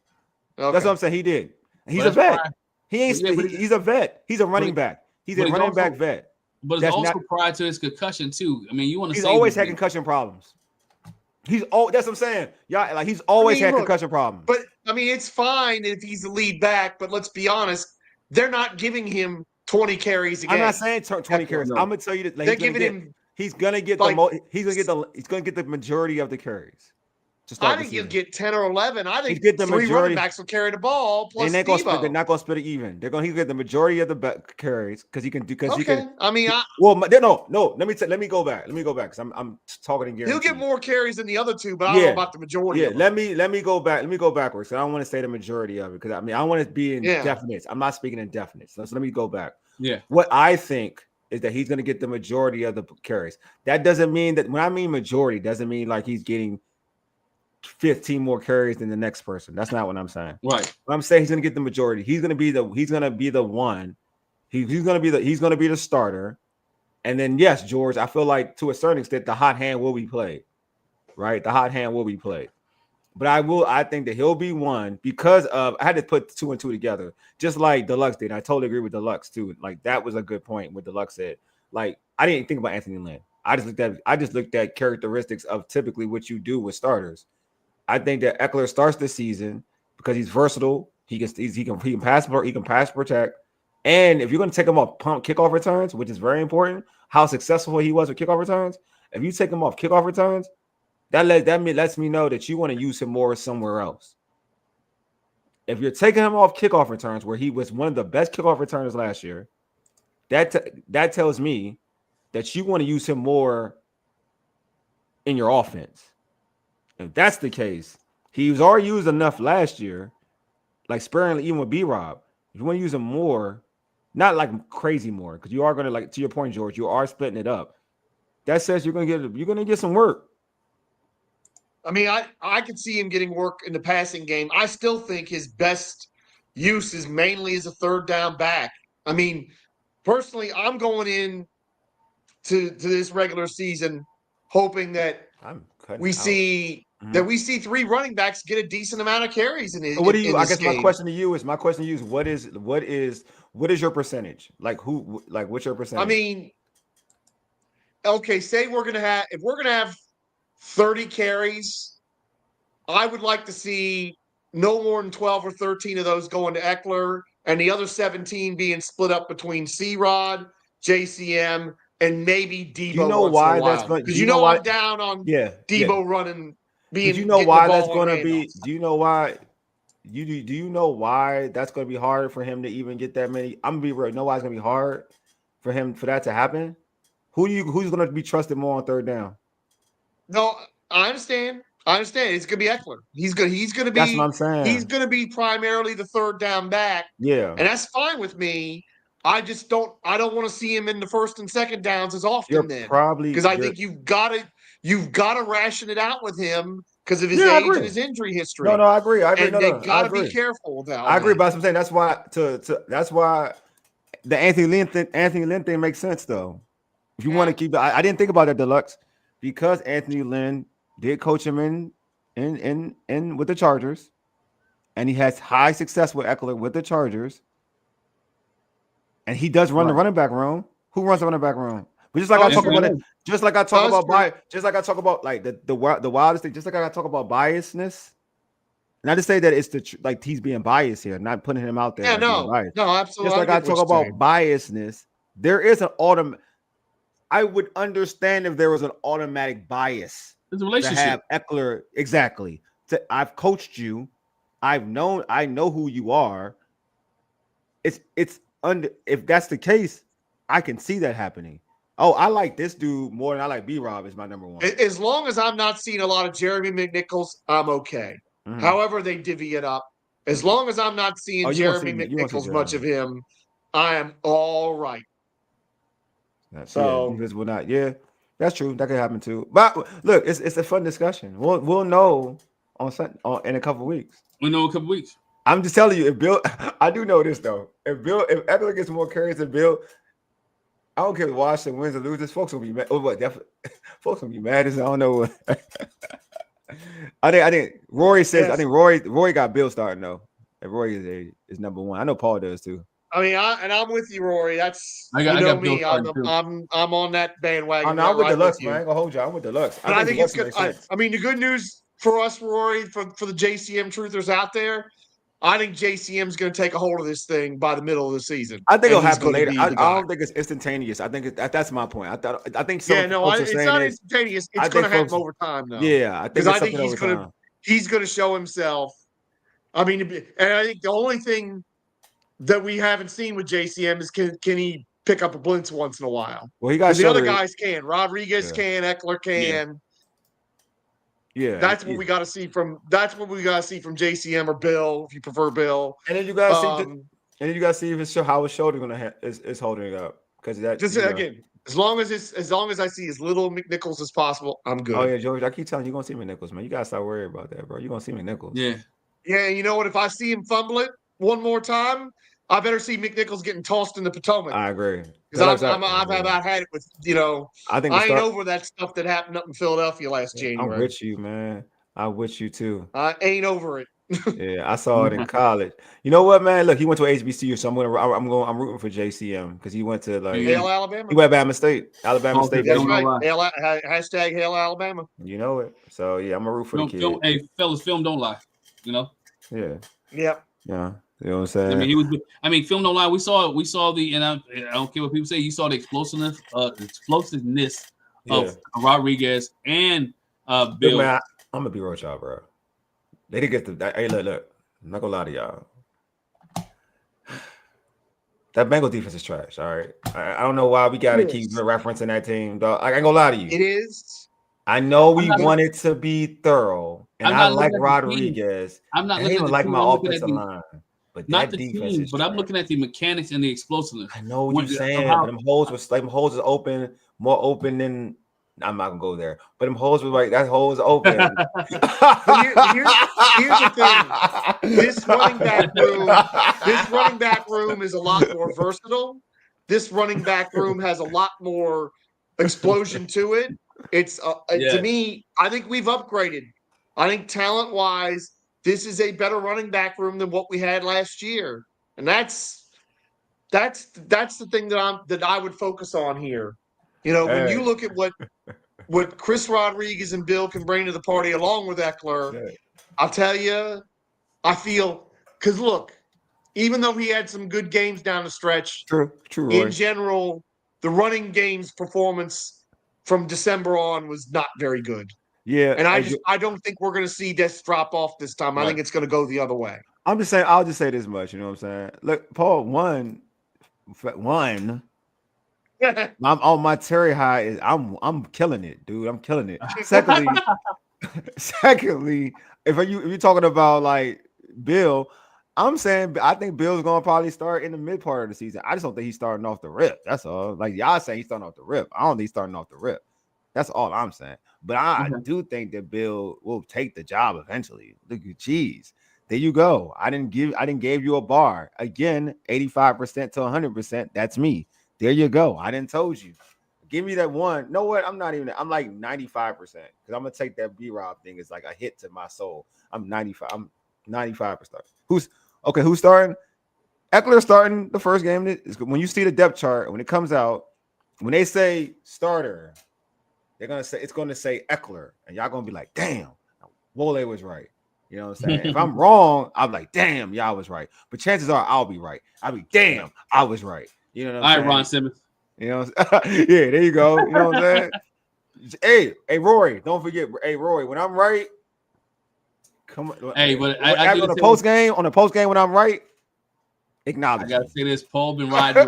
Okay. That's what I'm saying. He did. He's a vet. He ain't. He's a vet. He's a running back. He's a running back vet. But it's also prior to his concussion too. I mean, you want to? He's always had concussion problems. That's what I'm saying. Yeah, he's always had concussion problems. But it's fine if he's the lead back. But let's be honest, they're not giving him 20 carries a game. I'm not saying 20 carries. I'm gonna tell you that they're giving him. He's gonna get he's gonna get the majority of the carries. I think he'll get 10 or 11. I think get the 3 majority. running backs will carry the ball. Plus, they're not gonna split it even. He'll get the majority of the carries because he can do. Because he can. Let me go back. Because I'm talking in guarantee. He'll get more carries than the other two, but I don't know about the majority. Yeah, let me go back. Let me go backwards. I don't want to say the majority of it because I want to be in definites. I'm not speaking in definites. So let me go back. Yeah. What I think is that he's going to get the majority of the carries. That doesn't mean that when I mean majority, doesn't mean he's getting 15 more carries than the next person. That's not what I'm saying. Right. What I'm saying, he's going to get the majority. He's going to be the one. He's going to be the starter. And then yes, George, I feel like to a certain extent the hot hand will be played, right? The hot hand will be played. But I think that he'll be one because of I had to put 2 and 2 together, just like Deluxe did. I totally agree with Deluxe too. Like that was a good point what Deluxe said. Like I didn't think about Anthony Lynn. I just looked at characteristics of typically what you do with starters. I think that Eckler starts the season because he's versatile. He can pass protect. And if you're going to take him off pump kickoff returns, which is very important, how successful he was with kickoff returns. If you take him off kickoff returns, that lets me know that you want to use him more somewhere else. If you're taking him off kickoff returns, where he was one of the best kickoff returners last year, that tells me that you want to use him more in your offense. If that's the case, he was already used enough last year, like sparingly, even with B-Rob. If you want to use him more, not like crazy more, because you are going to, like to your point, George, you are splitting it up. That says you're going to get some work. I mean, I could see him getting work in the passing game. I still think his best use is mainly as a third down back. I mean, personally, I'm going in to this regular season hoping that we see 3 running backs get a decent amount of carries in it. So what do you? I guess my question to you is what is your percentage? Like what's your percentage? I mean, okay, say if we're gonna have 30 carries, I would like to see no more than 12 or 13 of those going to Eckler, and the other 17 being split up between C-Rod, JCM, and maybe Debo. Do you know why that's going? Because I'm down on Debo running. Do you know why that's going to be? Do you know why? Do you know why that's going to be hard for him to even get that many? I'm gonna be real. You know why it's going to be hard for that to happen? Who's going to be trusted more on third down? No, I understand. It's going to be Eckler. He's going to be. That's what I'm saying. He's going to be primarily the third down back. Yeah, and that's fine with me. I don't want to see him in the first and second downs as often because I think you've got to ration it out with him because of his age and his injury history. No, I agree. And they got to be careful with that. I agree, but I'm saying that's why that's why the Anthony Lynn thing makes sense though. If you want to keep, I didn't think about that, Deluxe, because Anthony Lynn did coach him in with the Chargers, and he has high success with Eckler with the Chargers. And he does run the running back room. Who runs the running back room? But just like I talk about it, just like I talk about like the wildest thing, just like I talk about biasness. And I just say that it's like he's being biased here, not putting him out there. Yeah, no, absolutely. Just like I talk about biasness, there is an automatic. I would understand if there was an automatic bias. There's a relationship. To have Eckler exactly. I've coached you. I know who you are. If that's the case, I can see that happening. Oh, I like this dude more than I like B-Rob is my number one. As long as I'm not seeing a lot of Jeremy McNichols, I'm okay. Mm-hmm. However they divvy it up. As long as I'm not seeing Jeremy McNichols much of him, I am all right. That's that's true. That could happen too. But look, it's a fun discussion. We'll know in a couple of weeks. We'll know in a couple of weeks. I'm just telling you, if Bill, I do know this though. If Eckler gets more carries than Bill, I don't care if Washington wins or loses. Folks will be mad. Oh, what? Folks will be mad as I don't know. I think Rory says. Yes. I think Rory got Bill starting though. And Rory is number one. I know Paul does too. I mean, I'm with you, Rory. I got me. I'm on that bandwagon. I'm with Deluxe, man. I ain't gonna hold you. I'm with Deluxe. And I think it's good. I mean, the good news for us, Rory, for the JCM truthers out there, I think JCM is going to take a hold of this thing by the middle of the season. I think it'll happen later. I don't think it's instantaneous. I think that's my point. I think some it's not instantaneous. It's going to happen over time, though. Yeah, I think he's going to show himself. I mean, and I think the only thing that we haven't seen with JCM is can he pick up a blitz once in a while? Well, he got the other guys can. Rodriguez can. Eckler can. Yeah, that's what we got to see from. That's what we got to see from JCM or Bill, if you prefer Bill. And then you got to see. And then you got to see if how his shoulder is holding it up because that. Just again, as long as I see as little McNichols as possible, I'm good. Oh yeah, George, I keep telling you, you're gonna see McNichols, man. You gotta start worrying about that, bro. You're gonna see McNichols. Yeah. Yeah, you know what? If I see him fumble it one more time, I better see McNichols getting tossed in the Potomac. I agree. Because I've about had it with, I think I ain't over that stuff that happened up in Philadelphia last January. I'm with you, man. I'm with you too. I ain't over it. Yeah, I saw it in college. You know what, man? Look, he went to HBCU, so I'm rooting for JCM because he went to Hail Alabama. He went to Alabama State. That's baby. Right. Hashtag Hail Alabama. You know it. So yeah, I'm gonna root for the kid. Hey, fellas, film don't lie. Yeah. Yep. Yeah. You know what I'm saying? Film don't lie. We saw the, and I don't care what people say. You saw the explosiveness of Rodriguez and Bill. Look, man, I'm gonna be real with y'all, bro. They didn't get the. Hey, look. I'm not gonna lie to y'all. That Bengal defense is trash. All right. I don't know why we gotta keep referencing that team, dog. I ain't gonna lie to you. It is. I know we wanted to be thorough, and I like Rodriguez. I'm not even like my offensive line, but not that the defense team. is But trash. I'm looking at the mechanics and the explosiveness. I know what you're saying, but them holes was open, more open than. I'm not gonna go there, but them holes were like that hole is open. Here's the thing: this running back room is a lot more versatile. This running back room has a lot more explosion to it. It's to me, I think we've upgraded. I think talent-wise, this is a better running back room than what we had last year, and that's the thing that I would focus on here. When you look at what Chris Rodriguez and Bill can bring to the party along with Eckler, I'll tell you, I feel because look, even though he had some good games down the stretch, true. In general, the running game's performance from December on was not very good. Yeah, and I don't think we're going to see this drop off this time. Right. I think it's going to go the other way. I'm just saying. I'll just say this much. You know what I'm saying? Look, Paul, one. I'm on my Terry high is I'm killing it, dude. I'm killing it. Secondly, if you're talking about like Bill, I'm saying I think Bill's gonna probably start in the mid part of the season. I just don't think he's starting off the rip. That's all. Like y'all saying he's starting off the rip. I don't think he's starting off the rip. That's all I'm saying. But I do think that Bill will take the job eventually. Look at geez. There you go. I didn't give you a bar. Again, 85% to 100%. That's me. There you go. I didn't told you. Give me that one. Know what? I'm like 95% because I'm gonna take that B-Rob thing as like a hit to my soul. I'm 95. I'm 95%. Who's starting? Eckler starting the first game. When you see the depth chart, when it comes out, when they say starter, it's gonna say Eckler, and y'all gonna be like, damn, Wole was right. You know what I'm saying? If I'm wrong, I'm like, damn, y'all was right. But chances are I'll be right. I'll be damn, I was right. You know what I'm saying? All right, Ron Simmons. You know, yeah, there you go. You know what I'm saying? Hey, Rory, don't forget. Hey, Rory, when I'm right, come on. Hey, but on the post game when I'm right, acknowledge. I gotta say this. Paul been riding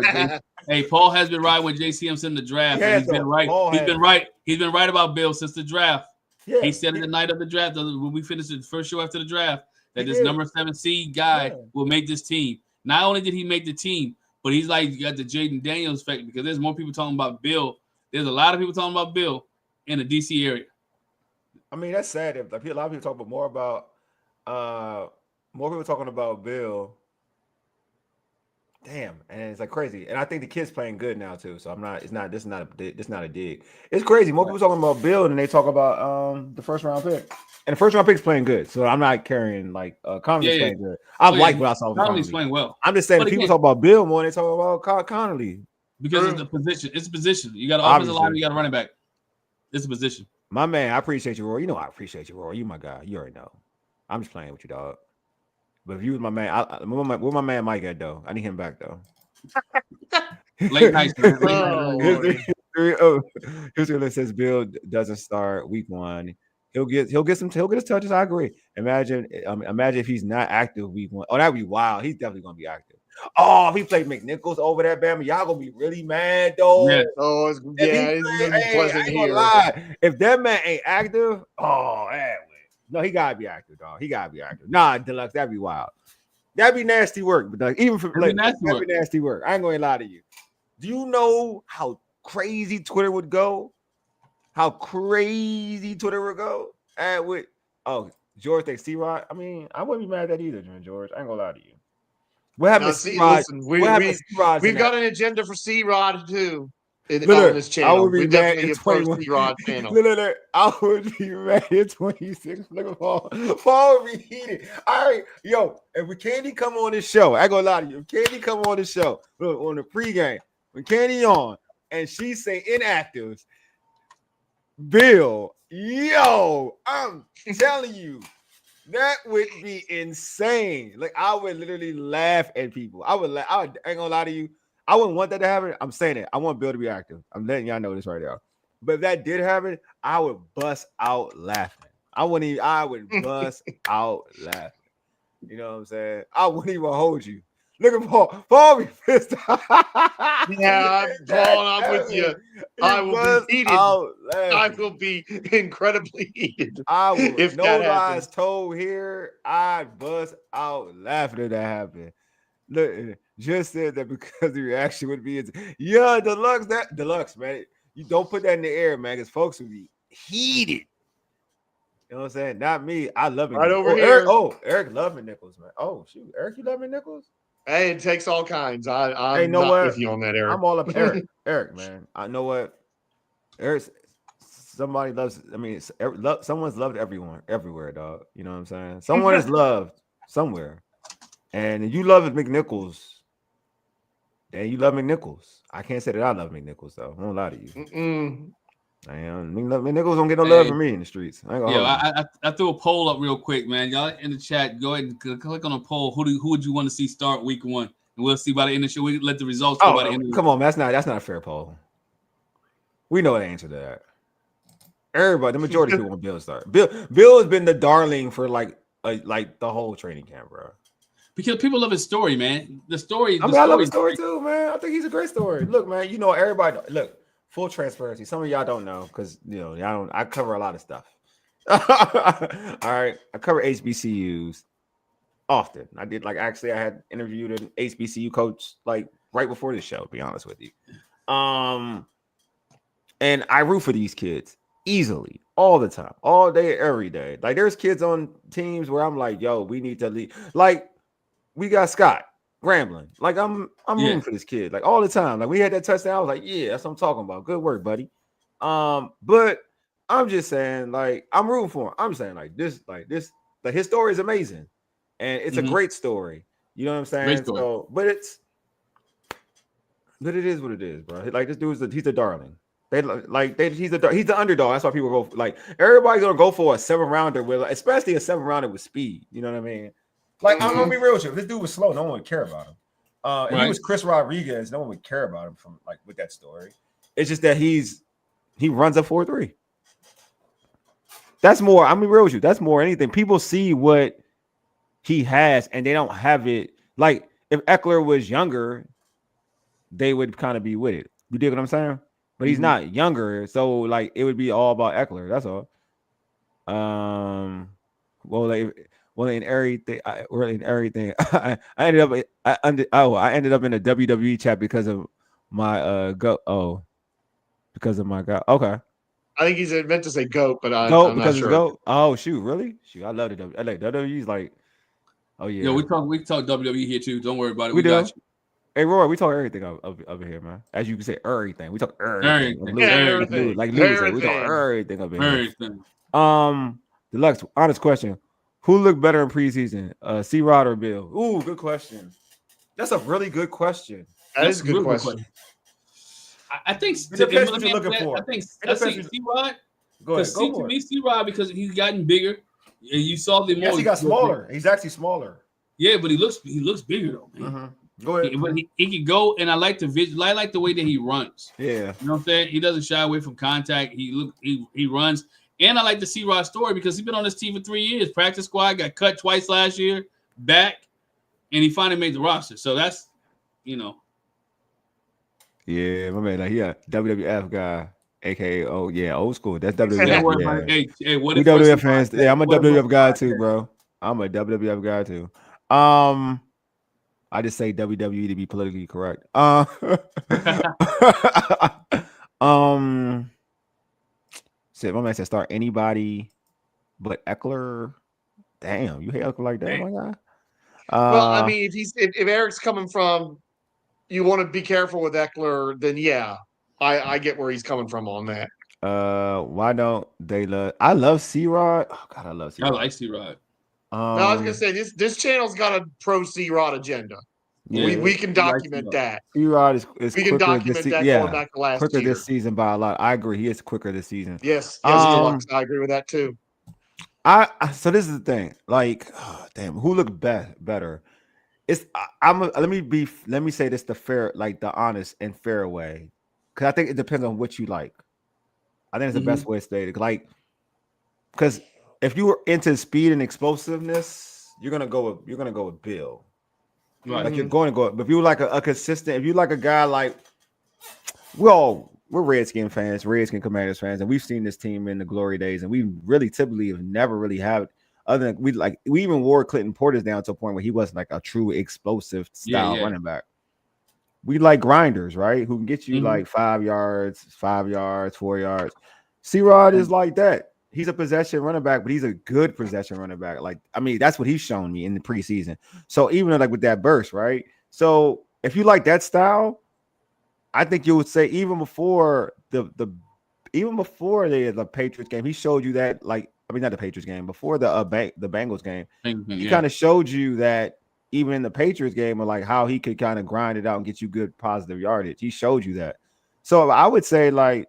with Paul has been riding with JCM in the draft, and he's been right. He's been right about Bill since the draft. Yeah, he said it the night of the draft when we finished the first show after the draft that this number 7 seed guy will make this team. Not only did he make the team, but he's like you got the Jaden Daniels effect because there's more people talking about Bill. There's a lot of people talking about Bill in the DC area. I mean, that's sad. A lot of people talk about more people talking about Bill. Damn, and it's like crazy. And I think the kid's playing good now too. So this is not a dig. It's crazy. More people talking about Bill than they talk about the first round pick. And the first round pick's playing good. So I'm not carrying like Connolly's playing good. I like what I saw. Connolly's playing well. I'm just saying people talk about Bill more than they talk about Connolly. Because it's the position. It's a position. You got an offensive line, you got a running back. It's a position. My man, I appreciate you, Roy. You know I appreciate you, Roy. You my guy. You already know. I'm just playing with you, dog. But if you was my man, where my man Mike at though? I need him back though. Late night, man. Here's what it says: Bill doesn't start week 1. He'll get his touches. I agree. Imagine if he's not active week 1. Oh, that'd be wild. He's definitely gonna be active. Oh, if he played McNichols over that Bama, y'all gonna be really mad though. Yeah. Oh, it's gonna be pleasant here. If that man ain't active, no, he gotta be active, dog. He gotta be active. Nah, Deluxe, that'd be wild. That'd be nasty work, but even for that'd be nasty work. I ain't gonna lie to you. Do you know how crazy Twitter would go? How crazy Twitter would go? George thinks C-Rod. I mean, I wouldn't be mad at that either, George. I ain't gonna lie to you. What happened Now, to see, C-Rod? listen, What happened to C-Rod's in we've that? got an agenda for C-Rod too on Look, this I channel. would be We mad definitely at a pro 21. C-Rod channel. Look, I would be mad at 26. Look at Paul. Paul would be heated. All right, yo, if Candy come on this show, I ain't gonna lie to you. If Candy come on this show, look, on the pregame, when Candy on, and she say inactives, Bill, yo, I'm telling you, that would be insane. Like I would literally laugh at people. I ain't gonna lie to you. I wouldn't want that to happen. I'm saying it. I want Bill to be active. I'm letting y'all know this right now. But if that did happen, I would bust out laughing. I would bust out laughing. You know what I'm saying? I wouldn't even hold you. Look at Paul. Paul be pissed. Yeah, Paul, I'm with you. I will be heated. I will be incredibly heated. I will. If No that lies happens. told here. I bust out laughing if that happened. Look, just said that because the reaction would be, yeah, deluxe, man. You don't put that in the air, man, because folks would be heated. You know what I'm saying? Not me. I love Right McNichols. over here. Eric love McNichols, man. Oh shoot, Eric, you love McNichols? Hey, it takes all kinds. Hey, I'm know not what? with you on that, Eric. I'm all up Eric. Eric, man. I know what. Eric. Somebody loves. I mean, someone's loved everyone, everywhere, dog. You know what I'm saying? Someone is loved somewhere, and you love McNichols. And you love McNichols. I can't say that I love McNichols though. I won't lie to you. I am. McNichols don't get no love from me in the streets. I ain't gonna hold you. I threw a poll up real quick, man. Y'all in the chat, go ahead and click on a poll. Who would you want to see start week 1? And we'll see by the end of the show. We let the results go by the end of the come on, man. That's not a fair poll. We know the answer to that. Everybody, the majority of people want Bill to start. Bill has been the darling for like the whole training camp, bro. Because people love his story, man. I love his story too, man. I think he's a great story. Look, man, you know everybody. Look, full transparency. Some of y'all don't know because y'all don't. I cover a lot of stuff. All right, I cover HBCUs often. I did I had interviewed an HBCU coach like right before this show. To be honest with you, and I root for these kids easily all the time, all day, every day. Like there's kids on teams where I'm like, yo, we need to lead. Like we got Scott Grambling. Like I'm rooting for this kid like all the time. Like we had that touchdown. I was like, yeah, that's what I'm talking about. Good work, buddy. But I'm just saying, like, I'm rooting for him. I'm saying like this, his story is amazing. And it's a great story. You know what I'm saying? So, but it is what it is, bro. Like this dude's he's a darling. He's the underdog. That's why people go like everybody's gonna go for a 7-rounder with, especially a 7-rounder with speed. You know what I mean? Like I'm gonna be real with you. If this dude was slow, no one would care about him. If he was Chris Rodriguez, no one would care about him from like with that story. It's just that he runs a 4.3. That's more. I'm be real with you. That's more anything. People see what he has, and they don't have it. Like if Eckler was younger, they would kind of be with it. You dig what I'm saying? But he's not younger, so like it would be all about Eckler. That's all. Well, in everything, I ended up I ended up in a WWE chat because of my because of my guy. Okay. I think he's meant to say goat, but I'm because not sure. Goat. Oh shoot, really? Shoot, I love it. Like WWE's like, oh yeah. Yo, we talk WWE here too. Don't worry about it. We do. Got you. Hey Roy, we talk everything over here, man. As you can say, everything. We talk everything. Everything. Like loser. We talk everything over here. Deluxe, honest question. Who looked better in preseason? C-Rod or Bill? Ooh, good question. That's a really good question. That is a good question. I think it depends what you're looking for. I think C-Rod. Go ahead. Go for it. C-Rod because he's gotten bigger, and you saw the more. Yes, he got smaller. He's actually smaller. Yeah, but he looks bigger though, man. Go ahead. But he can go, and I like the way that he runs. Yeah, you know what I'm saying. He doesn't shy away from contact. He runs, and I like the C-Rod story because he's been on this team for 3 years. Practice squad, got cut twice last year, back, and he finally made the roster. So that's, Yeah, my man. Like he a WWF guy, aka old school. That's WWF. Hey, what we WWF fans? Yeah, I'm a WWF guy too, bro. I'm a WWF guy too. I just say WWE to be politically correct. Said my man said start anybody but Eckler. Damn, you hate Eckler like that, my guy. Well, I mean, if Eric's coming from, you want to be careful with Eckler, then yeah, I get where he's coming from on that. Why don't they love? I love C-Rod. Oh God, I love I C-Rod. like C-Rod. Now, I was gonna say this channel's got a pro C-Rod agenda. Yeah, We can he likes document C-Rod. that. C-Rod is We can quicker this document season. that going Yeah, back to last quicker year. this season by a lot. I agree. He is quicker this season. Yes, Um, Deluxe. I agree with that too. So this is the thing. Like, oh, damn, who looked better? It's let me say this the honest and fair way, because I think it depends on what you like. I think it's the best way to state it. Like, because if you were into speed and explosiveness, you're gonna go with Bill. Right. Like you're going to go. But if you like a consistent, if you like a guy like, we're Redskin fans, Redskin Commanders fans, and we've seen this team in the glory days, and we really typically have never really had. Other than we even wore Clinton Portis down to a point where he wasn't like a true explosive style running back. We like grinders, right? Who can get you like 5 yards, 4 yards. C-Rod is like that. He's a possession running back, but he's a good possession running back. Like, I mean, that's what he's shown me in the preseason. So even like with that burst, right? So if you like that style, I think you would say even before the Patriots game, he showed you that, like, I mean, not the Patriots game, before the Bengals game, he kind of showed you that even in the Patriots game, or like how he could kind of grind it out and get you good positive yardage. He showed you that. So I would say, like,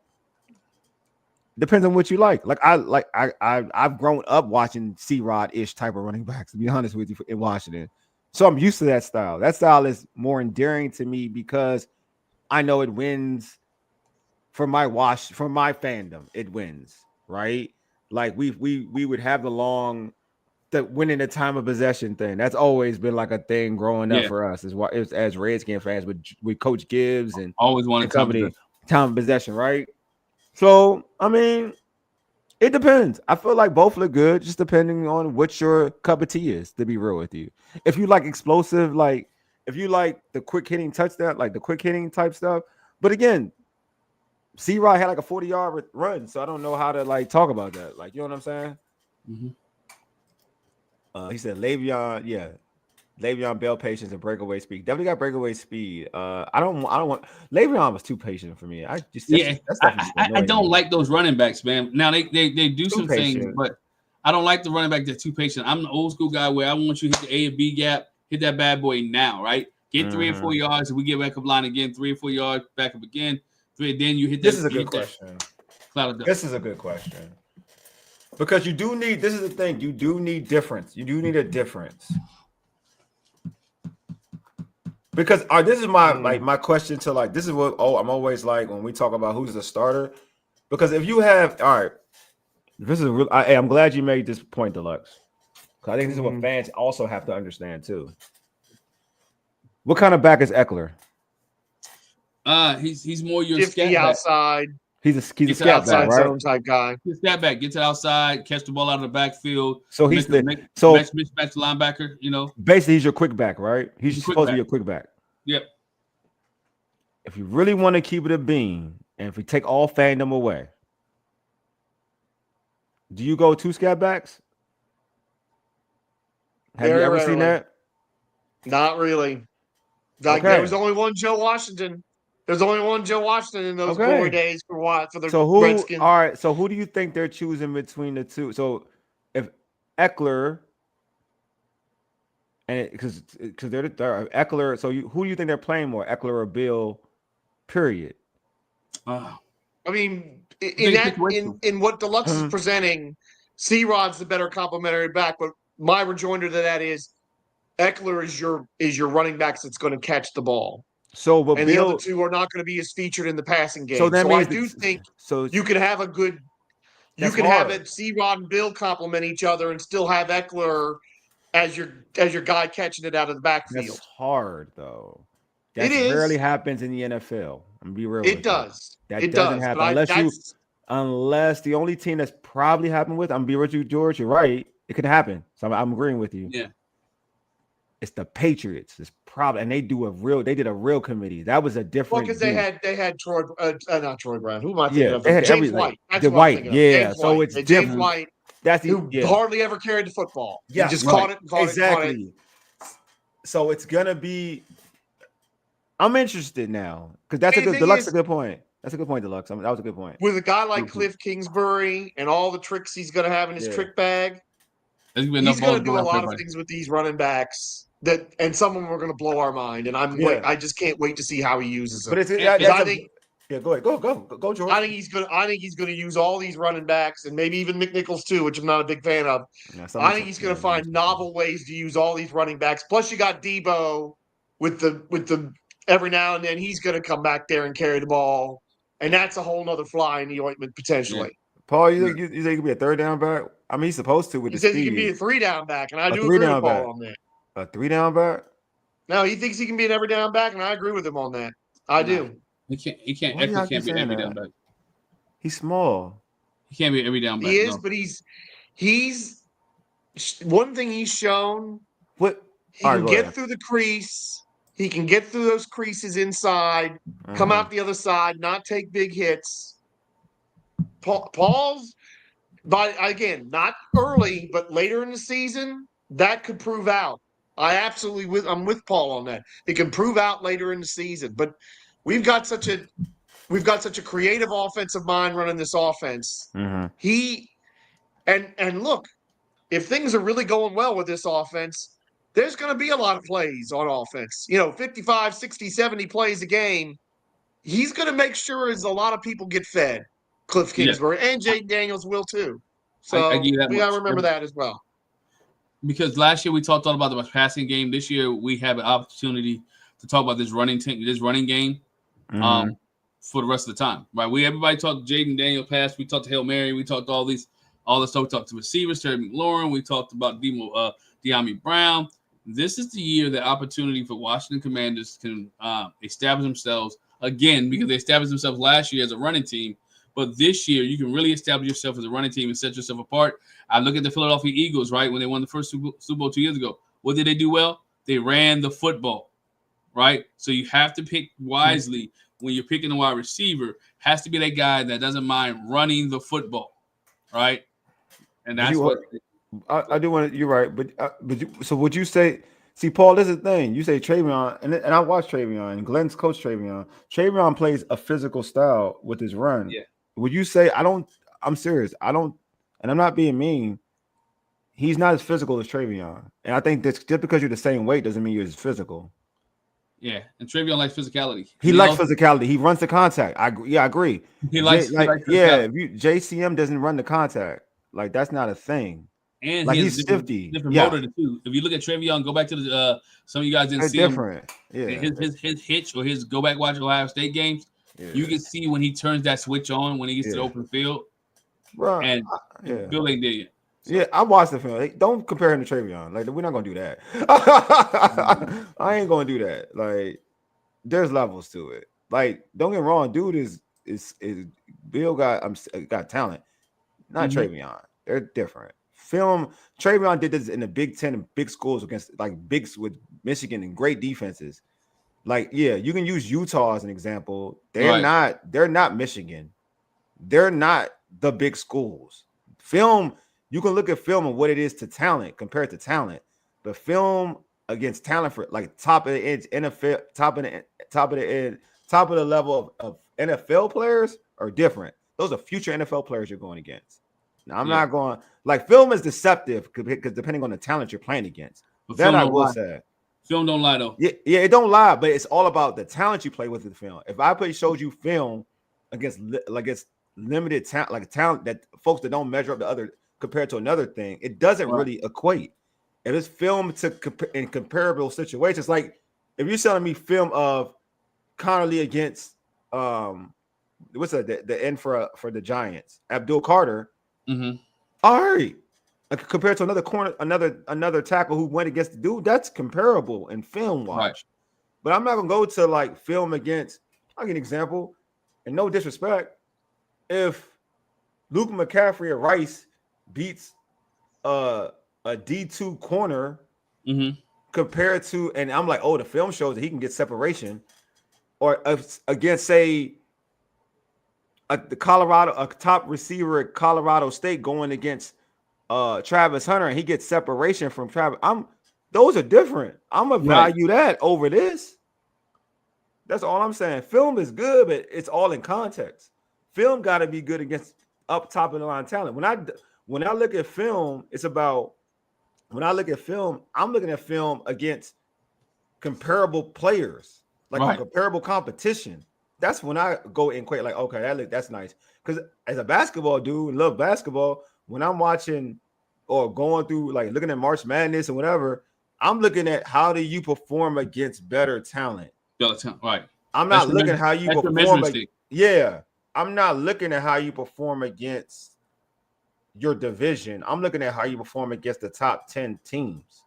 depends on what you like. Like I've grown up watching C-Rod-ish type of running backs, to be honest with you, in Washington. So I'm used to that style. That style is more endearing to me because I know it wins for my fandom. It wins, right? Like we would have the winning the time of possession thing. That's always been like a thing growing up for us as Redskin fans with Coach Gibbs and always wanted time of possession, right? So I mean, it depends. I feel like both look good, just depending on what your cup of tea is, to be real with you. If you like explosive, like if you like the quick hitting touchdown, like the quick hitting type stuff. But again, C-Rod had like a 40-yard run, so I don't know how to like talk about that. Like, you know what I'm saying? He said Le'Veon Bell patience and breakaway speed. Definitely got breakaway speed. I don't want Le'Veon was too patient for me. I don't like those running backs, man. Now they do some things, but I don't like the running back that's too patient. I'm the old school guy where I want you to hit the A and B gap, hit that bad boy now, right? Get 3 or 4 yards, and we get back up line again, 3 or 4 yards, back up again. Then you hit that. This is a good question. This is a good question. Because you do need, this is the thing, you do need difference. You do need a difference. Because this is my question to like, this is what I'm always like when we talk about who's the starter. Because if you have, all right, this is real. I'm glad you made this point, Deluxe. Because I think this is what fans also have to understand too. What kind of back is Eckler? He's more your scat outside. He's a scat back, right? Zone type guy. He's a scat back. Get to the outside, catch the ball out of the backfield. So he's mismatch linebacker. You know, basically he's your quick back, right? He's supposed to be a quick back. Yep. If you really want to keep it a bean, and if we take all fandom away, do you go 2 scat backs? Have you ever seen that? Not really. Like there was only one Joe Washington. There's only one Joe Washington in those glory days for the Redskins. All right, so who do you think they're choosing between the two? So if Eckler and because they're Eckler, so who do you think they're playing more, Eckler or Bill? Period. I mean, in what Deluxe is presenting, C-Rod's the better complementary back. But my rejoinder to that is Eckler is your running backs that's going to catch the ball. So, but the other two are not going to be as featured in the passing game. So I do think you could have have C-Rod and Bill complement each other and still have Eckler as your guy catching it out of the backfield. That's hard though. That rarely happens in the NFL. I'm gonna be real. It does. That doesn't happen unless the only team that's probably happened with. I'm gonna be with you, George. You're right. It could happen. So I'm agreeing with you. Yeah. It's the Patriots. It's probably, and they did a real committee. That was a different. Well, because they had Troy, not Troy Brown. Who am I thinking of? They had James White. That's the White. Yeah. So it's different. James White. That's who hardly ever carried the football. Yeah, he just caught it. Exactly. So it's gonna be. I'm interested now because that's a And the good thing Deluxe. is, A good point. That's a good point, Deluxe. That was a good point. with a guy like Mhm. Cliff Kingsbury and all the tricks he's going to have in his Yeah. trick bag, There's gonna be enough he's going balls to do going a out for lot of everybody. things with these running backs and some of them are going to blow our mind. And Yeah. I just can't wait to see how he uses But them. And Because that's a yeah. Go ahead. Go, George. I think he's going to use all these running backs and maybe even McNichols too, which I'm not a big fan of. Yeah, I think he's going to find novel ways to use all these running backs. Plus, you got Debo with the every now and then he's going to come back there and carry the ball, and that's a whole nother fly in the ointment potentially. Paul, you think he could be a third down back? I mean, he's supposed to with He the says he can be speed. a 3-down back, and I A do three agree with down back. Paul on that. A 3-down back. No, he thinks he can be an every down back, and I agree with him on that. I do. He can't. Why do y'all Eckler can't keep be saying every that? down back. He's small. He can't be every down back. He is, No. but he's one thing he's shown. What? He All right, can go get ahead. through the crease. He can get through those creases inside, come out the other side, not take big hits. Paul's, but again, not early, but later in the season, that could prove out. I'm with Paul on that. It can prove out later in the season, but we've got such a creative offensive mind running this offense. He and look, if things are really going well with this offense, there's going to be a lot of plays on offense. 55, 60, 70 plays a game. He's going to make sure as a lot of people get fed. Cliff Yeah, Kingsbury and Jay Daniels will too. I So give you that we got to much. remember that as well. Because last year we talked all about the passing game. This year we have an opportunity to talk about this running game for the rest of the time. Right? Everybody talked Jaden Daniel pass. We talked to Hail Mary. We talked all the stuff. We talked to receivers, Terry McLaurin. We talked about De'Ami Brown. This is the year, the opportunity for Washington Commanders can establish themselves again, because they established themselves last year as a running team. But this year, you can really establish yourself as a running team and set yourself apart. I look at the Philadelphia Eagles, right, when they won the first Super Bowl 2 years ago. What did they do well? They ran the football, right? So you have to pick wisely when you're picking a wide receiver. Has to be that guy that doesn't mind running the football, right? And that's what I do want to. You're right, so would you say? See, Paul, this is the thing. You say Travion, and I watched Travion, and Glen's coach Travion. Travion plays a physical style with his run. Yeah. Would you say? I'm serious. I don't, and I'm not being mean. He's not as physical as Travion, and I think that's just because you're the same weight doesn't mean you're as physical. Yeah, and Travion likes physicality. He likes physicality. He runs the contact. I agree. He likes if JCM doesn't run the contact, like that's not a thing. And like he's shifty. Different motor too. If you look at Travion, go back to the some of you guys didn't see different. Him. Yeah, his hitch or his go back watch Ohio State games. Yeah. You can see when he turns that switch on when he gets to the open field. Bro, and Bill ain't there yet. So. Yeah, I watched the film. Don't compare him to Travion. Like, we're not gonna do that. I ain't gonna do that. Like, there's levels to it. Like, don't get me wrong, dude is Bill got talent, not Travion. They're different. Travion did this in the Big Ten and big schools against bigs with Michigan and great defenses. Like, yeah, you can use Utah as an example. They're not Michigan. They're not the big schools. You can look at film and what it is to talent compared to talent. But film against talent for top of the edge NFL, top of the level of NFL players are different. Those are future NFL players you're going against. Now I'm not going film is deceptive because depending on the talent you're playing against. But that I will say. Film don't lie though. Yeah, it don't lie, but it's all about the talent you play with the film. If I showed you film against limited talent, talent that folks that don't measure up to other compared to another thing, it doesn't really equate. If it's film in comparable situations, like if you're selling me film of Connerly against what's that the end for the Giants, Abdul Carter, all right, compared to another corner, another tackle who went against the dude, that's comparable in film watch. Right. But I'm not gonna go to film against. I'll give an example, and no disrespect, if Luke McCaffrey or Rice beats a D2 corner compared to, and I'm like, oh, the film shows that he can get separation, or against say a top receiver at Colorado State going against Travis Hunter and he gets separation from Travis. Those are different. I'm gonna Right. value that over this. That's all I'm saying. Film is good, but it's all in context. Film got to be good against up top of the line talent. When I look at film, it's about when I look at film, I'm looking at film against comparable players, like a Right. comparable competition. That's when I go and quite like, okay, that's nice. Because as a basketball dude, love basketball. When I'm watching or going through like looking at March Madness and whatever, I'm looking at how do you perform against better talent. Right. I'm That's not your looking at how you that's your perform. measuring stick. Yeah, I'm not looking at how you perform against your division. I'm looking at how you perform against the top 10 teams.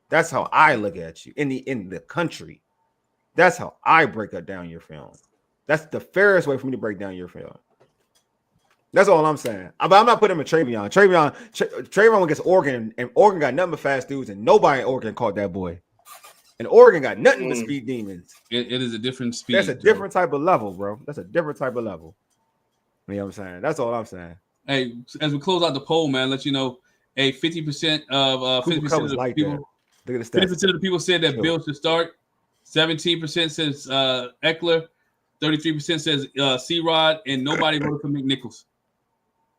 That's how I look at you in the country. That's how I break it down your film. That's the fairest way for me to break down your film. That's all I'm saying. But I'm not putting him in Travion. Travion against Oregon, and Oregon got nothing but fast dudes, and nobody in Oregon caught that boy. And Oregon got nothing but speed demons. It is a different speed. That's a different type of level, bro. That's a different type of level. You know what I'm saying? That's all I'm saying. Hey, as we close out the poll, man, let you know, 50% of 50% of the like people, that. Look at the 50% stats. of the people said that Bill should start. 17% says Eckler. 33% says C-Rod, and nobody voted for McNichols.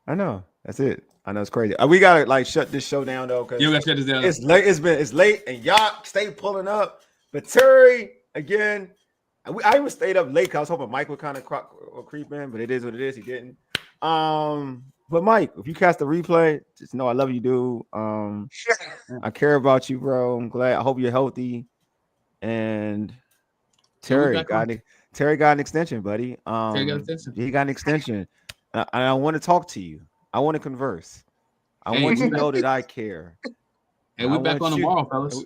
I know. That's it. I know it's crazy. We gotta like shut this show down though, because Yeah, we gotta shut this down. it's late. It's late, and y'all stay pulling up. But Terry again, I even stayed up late because I was hoping Mike would kind of creep in, but it is what it is. He didn't. But Mike, if you cast the replay, just know I love you, dude. I care about you, bro. I'm glad. I hope you're healthy. And Terry got an extension, buddy. He got an extension. I want to talk to you. I want to converse. I want you to know that I care. And we're back on tomorrow, fellas.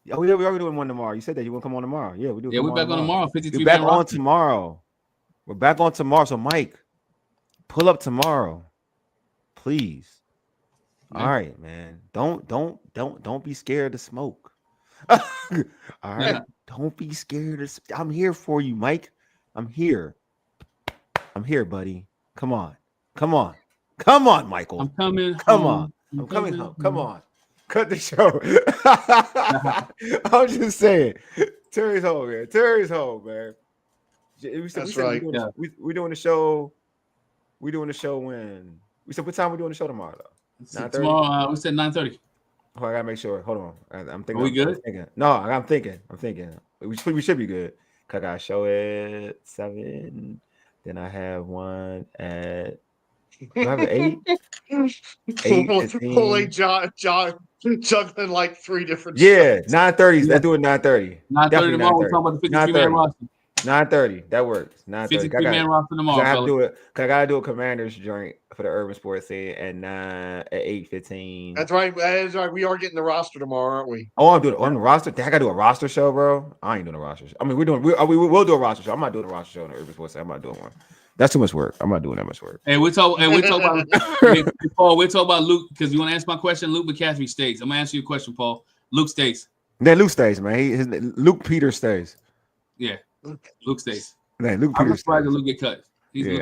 We are doing one tomorrow. You said that you want to come on tomorrow. Yeah, we do. Yeah, we're back on tomorrow. 53 We're back on tomorrow. We're back on tomorrow. So, Mike, pull up tomorrow, please. Yeah. All right, man. Don't be scared to smoke. All right. Yeah. Don't be scared. I'm here for you, Mike. I'm here, buddy. Come on, Michael. I'm coming. Come on. I'm coming home. Come on. Cut the show. I'm just saying. Terry's home, man. That's right. We're doing the show. We're doing the show when? We said what time we're doing the show tomorrow, though? 9:30? Tomorrow, we said 9:30. Oh, I gotta make sure. Hold on. I'm thinking. Are we good? No, I'm thinking. We should be good. Cause I got a show at 7. Then I have one at. Do I have an 8? Fully juggling like 3 different. Yeah, 9:30. Let's do it 9:30. 9:30 tomorrow. We're talking about the 53-man roster. 9:30. That works. 9:30. 53-man roster tomorrow. I gotta do a Commanders joint for the Urban Sports scene at 8:15. That's right. We are getting the roster tomorrow, aren't we? Oh, I'm doing it on the roster. I gotta do a roster show, bro. I ain't doing a roster show. I mean, we will do a roster show. I'm not doing a roster show on the Urban Sports scene. I'm not doing one. That's too much work. I'm not doing that much work. And we talk about Paul. We talk about Luke because you want to answer my question. Luke McCaffrey stays. I'm gonna answer your question, Paul. Luke stays. Then Luke stays, man. Luke Peters stays. Yeah, Luke stays. Man, Luke Peters. I'm surprised that Luke get cut.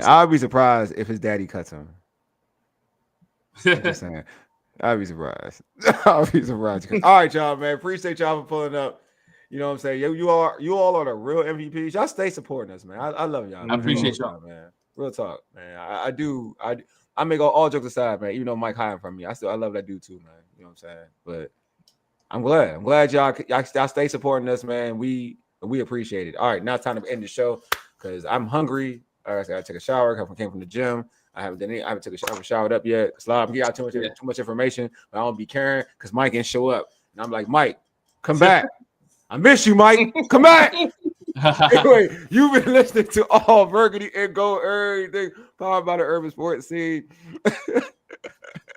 I'll be surprised if his daddy cuts him. I'm just saying. I'll be surprised. All right, y'all, man. Appreciate y'all for pulling up. You know what I'm saying? You all are the real MVPs. Y'all stay supporting us, man. I love y'all. I appreciate y'all, man. Real talk, man. I do. I make all jokes aside, man. Even though Mike hiding from me, I love that dude too, man. You know what I'm saying? But I'm glad y'all stay supporting us, man. We appreciate it. All right, now it's time to end the show because I'm hungry. I gotta take a shower. I came from the gym. I haven't took a shower. I haven't showered up yet. I'm giving out too much information, but I don't be caring because Mike didn't show up. And I'm like, Mike, come back. I miss you, Mike. Come back. Anyway, you've been listening to All Burgundy and Gold, everything powered by the Urban Sports Scene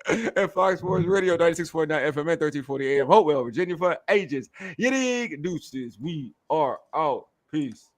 and Fox Sports Radio 96.9 FM and 1340 AM. Hopewell, Virginia for ages. Deuces. We are out. Peace.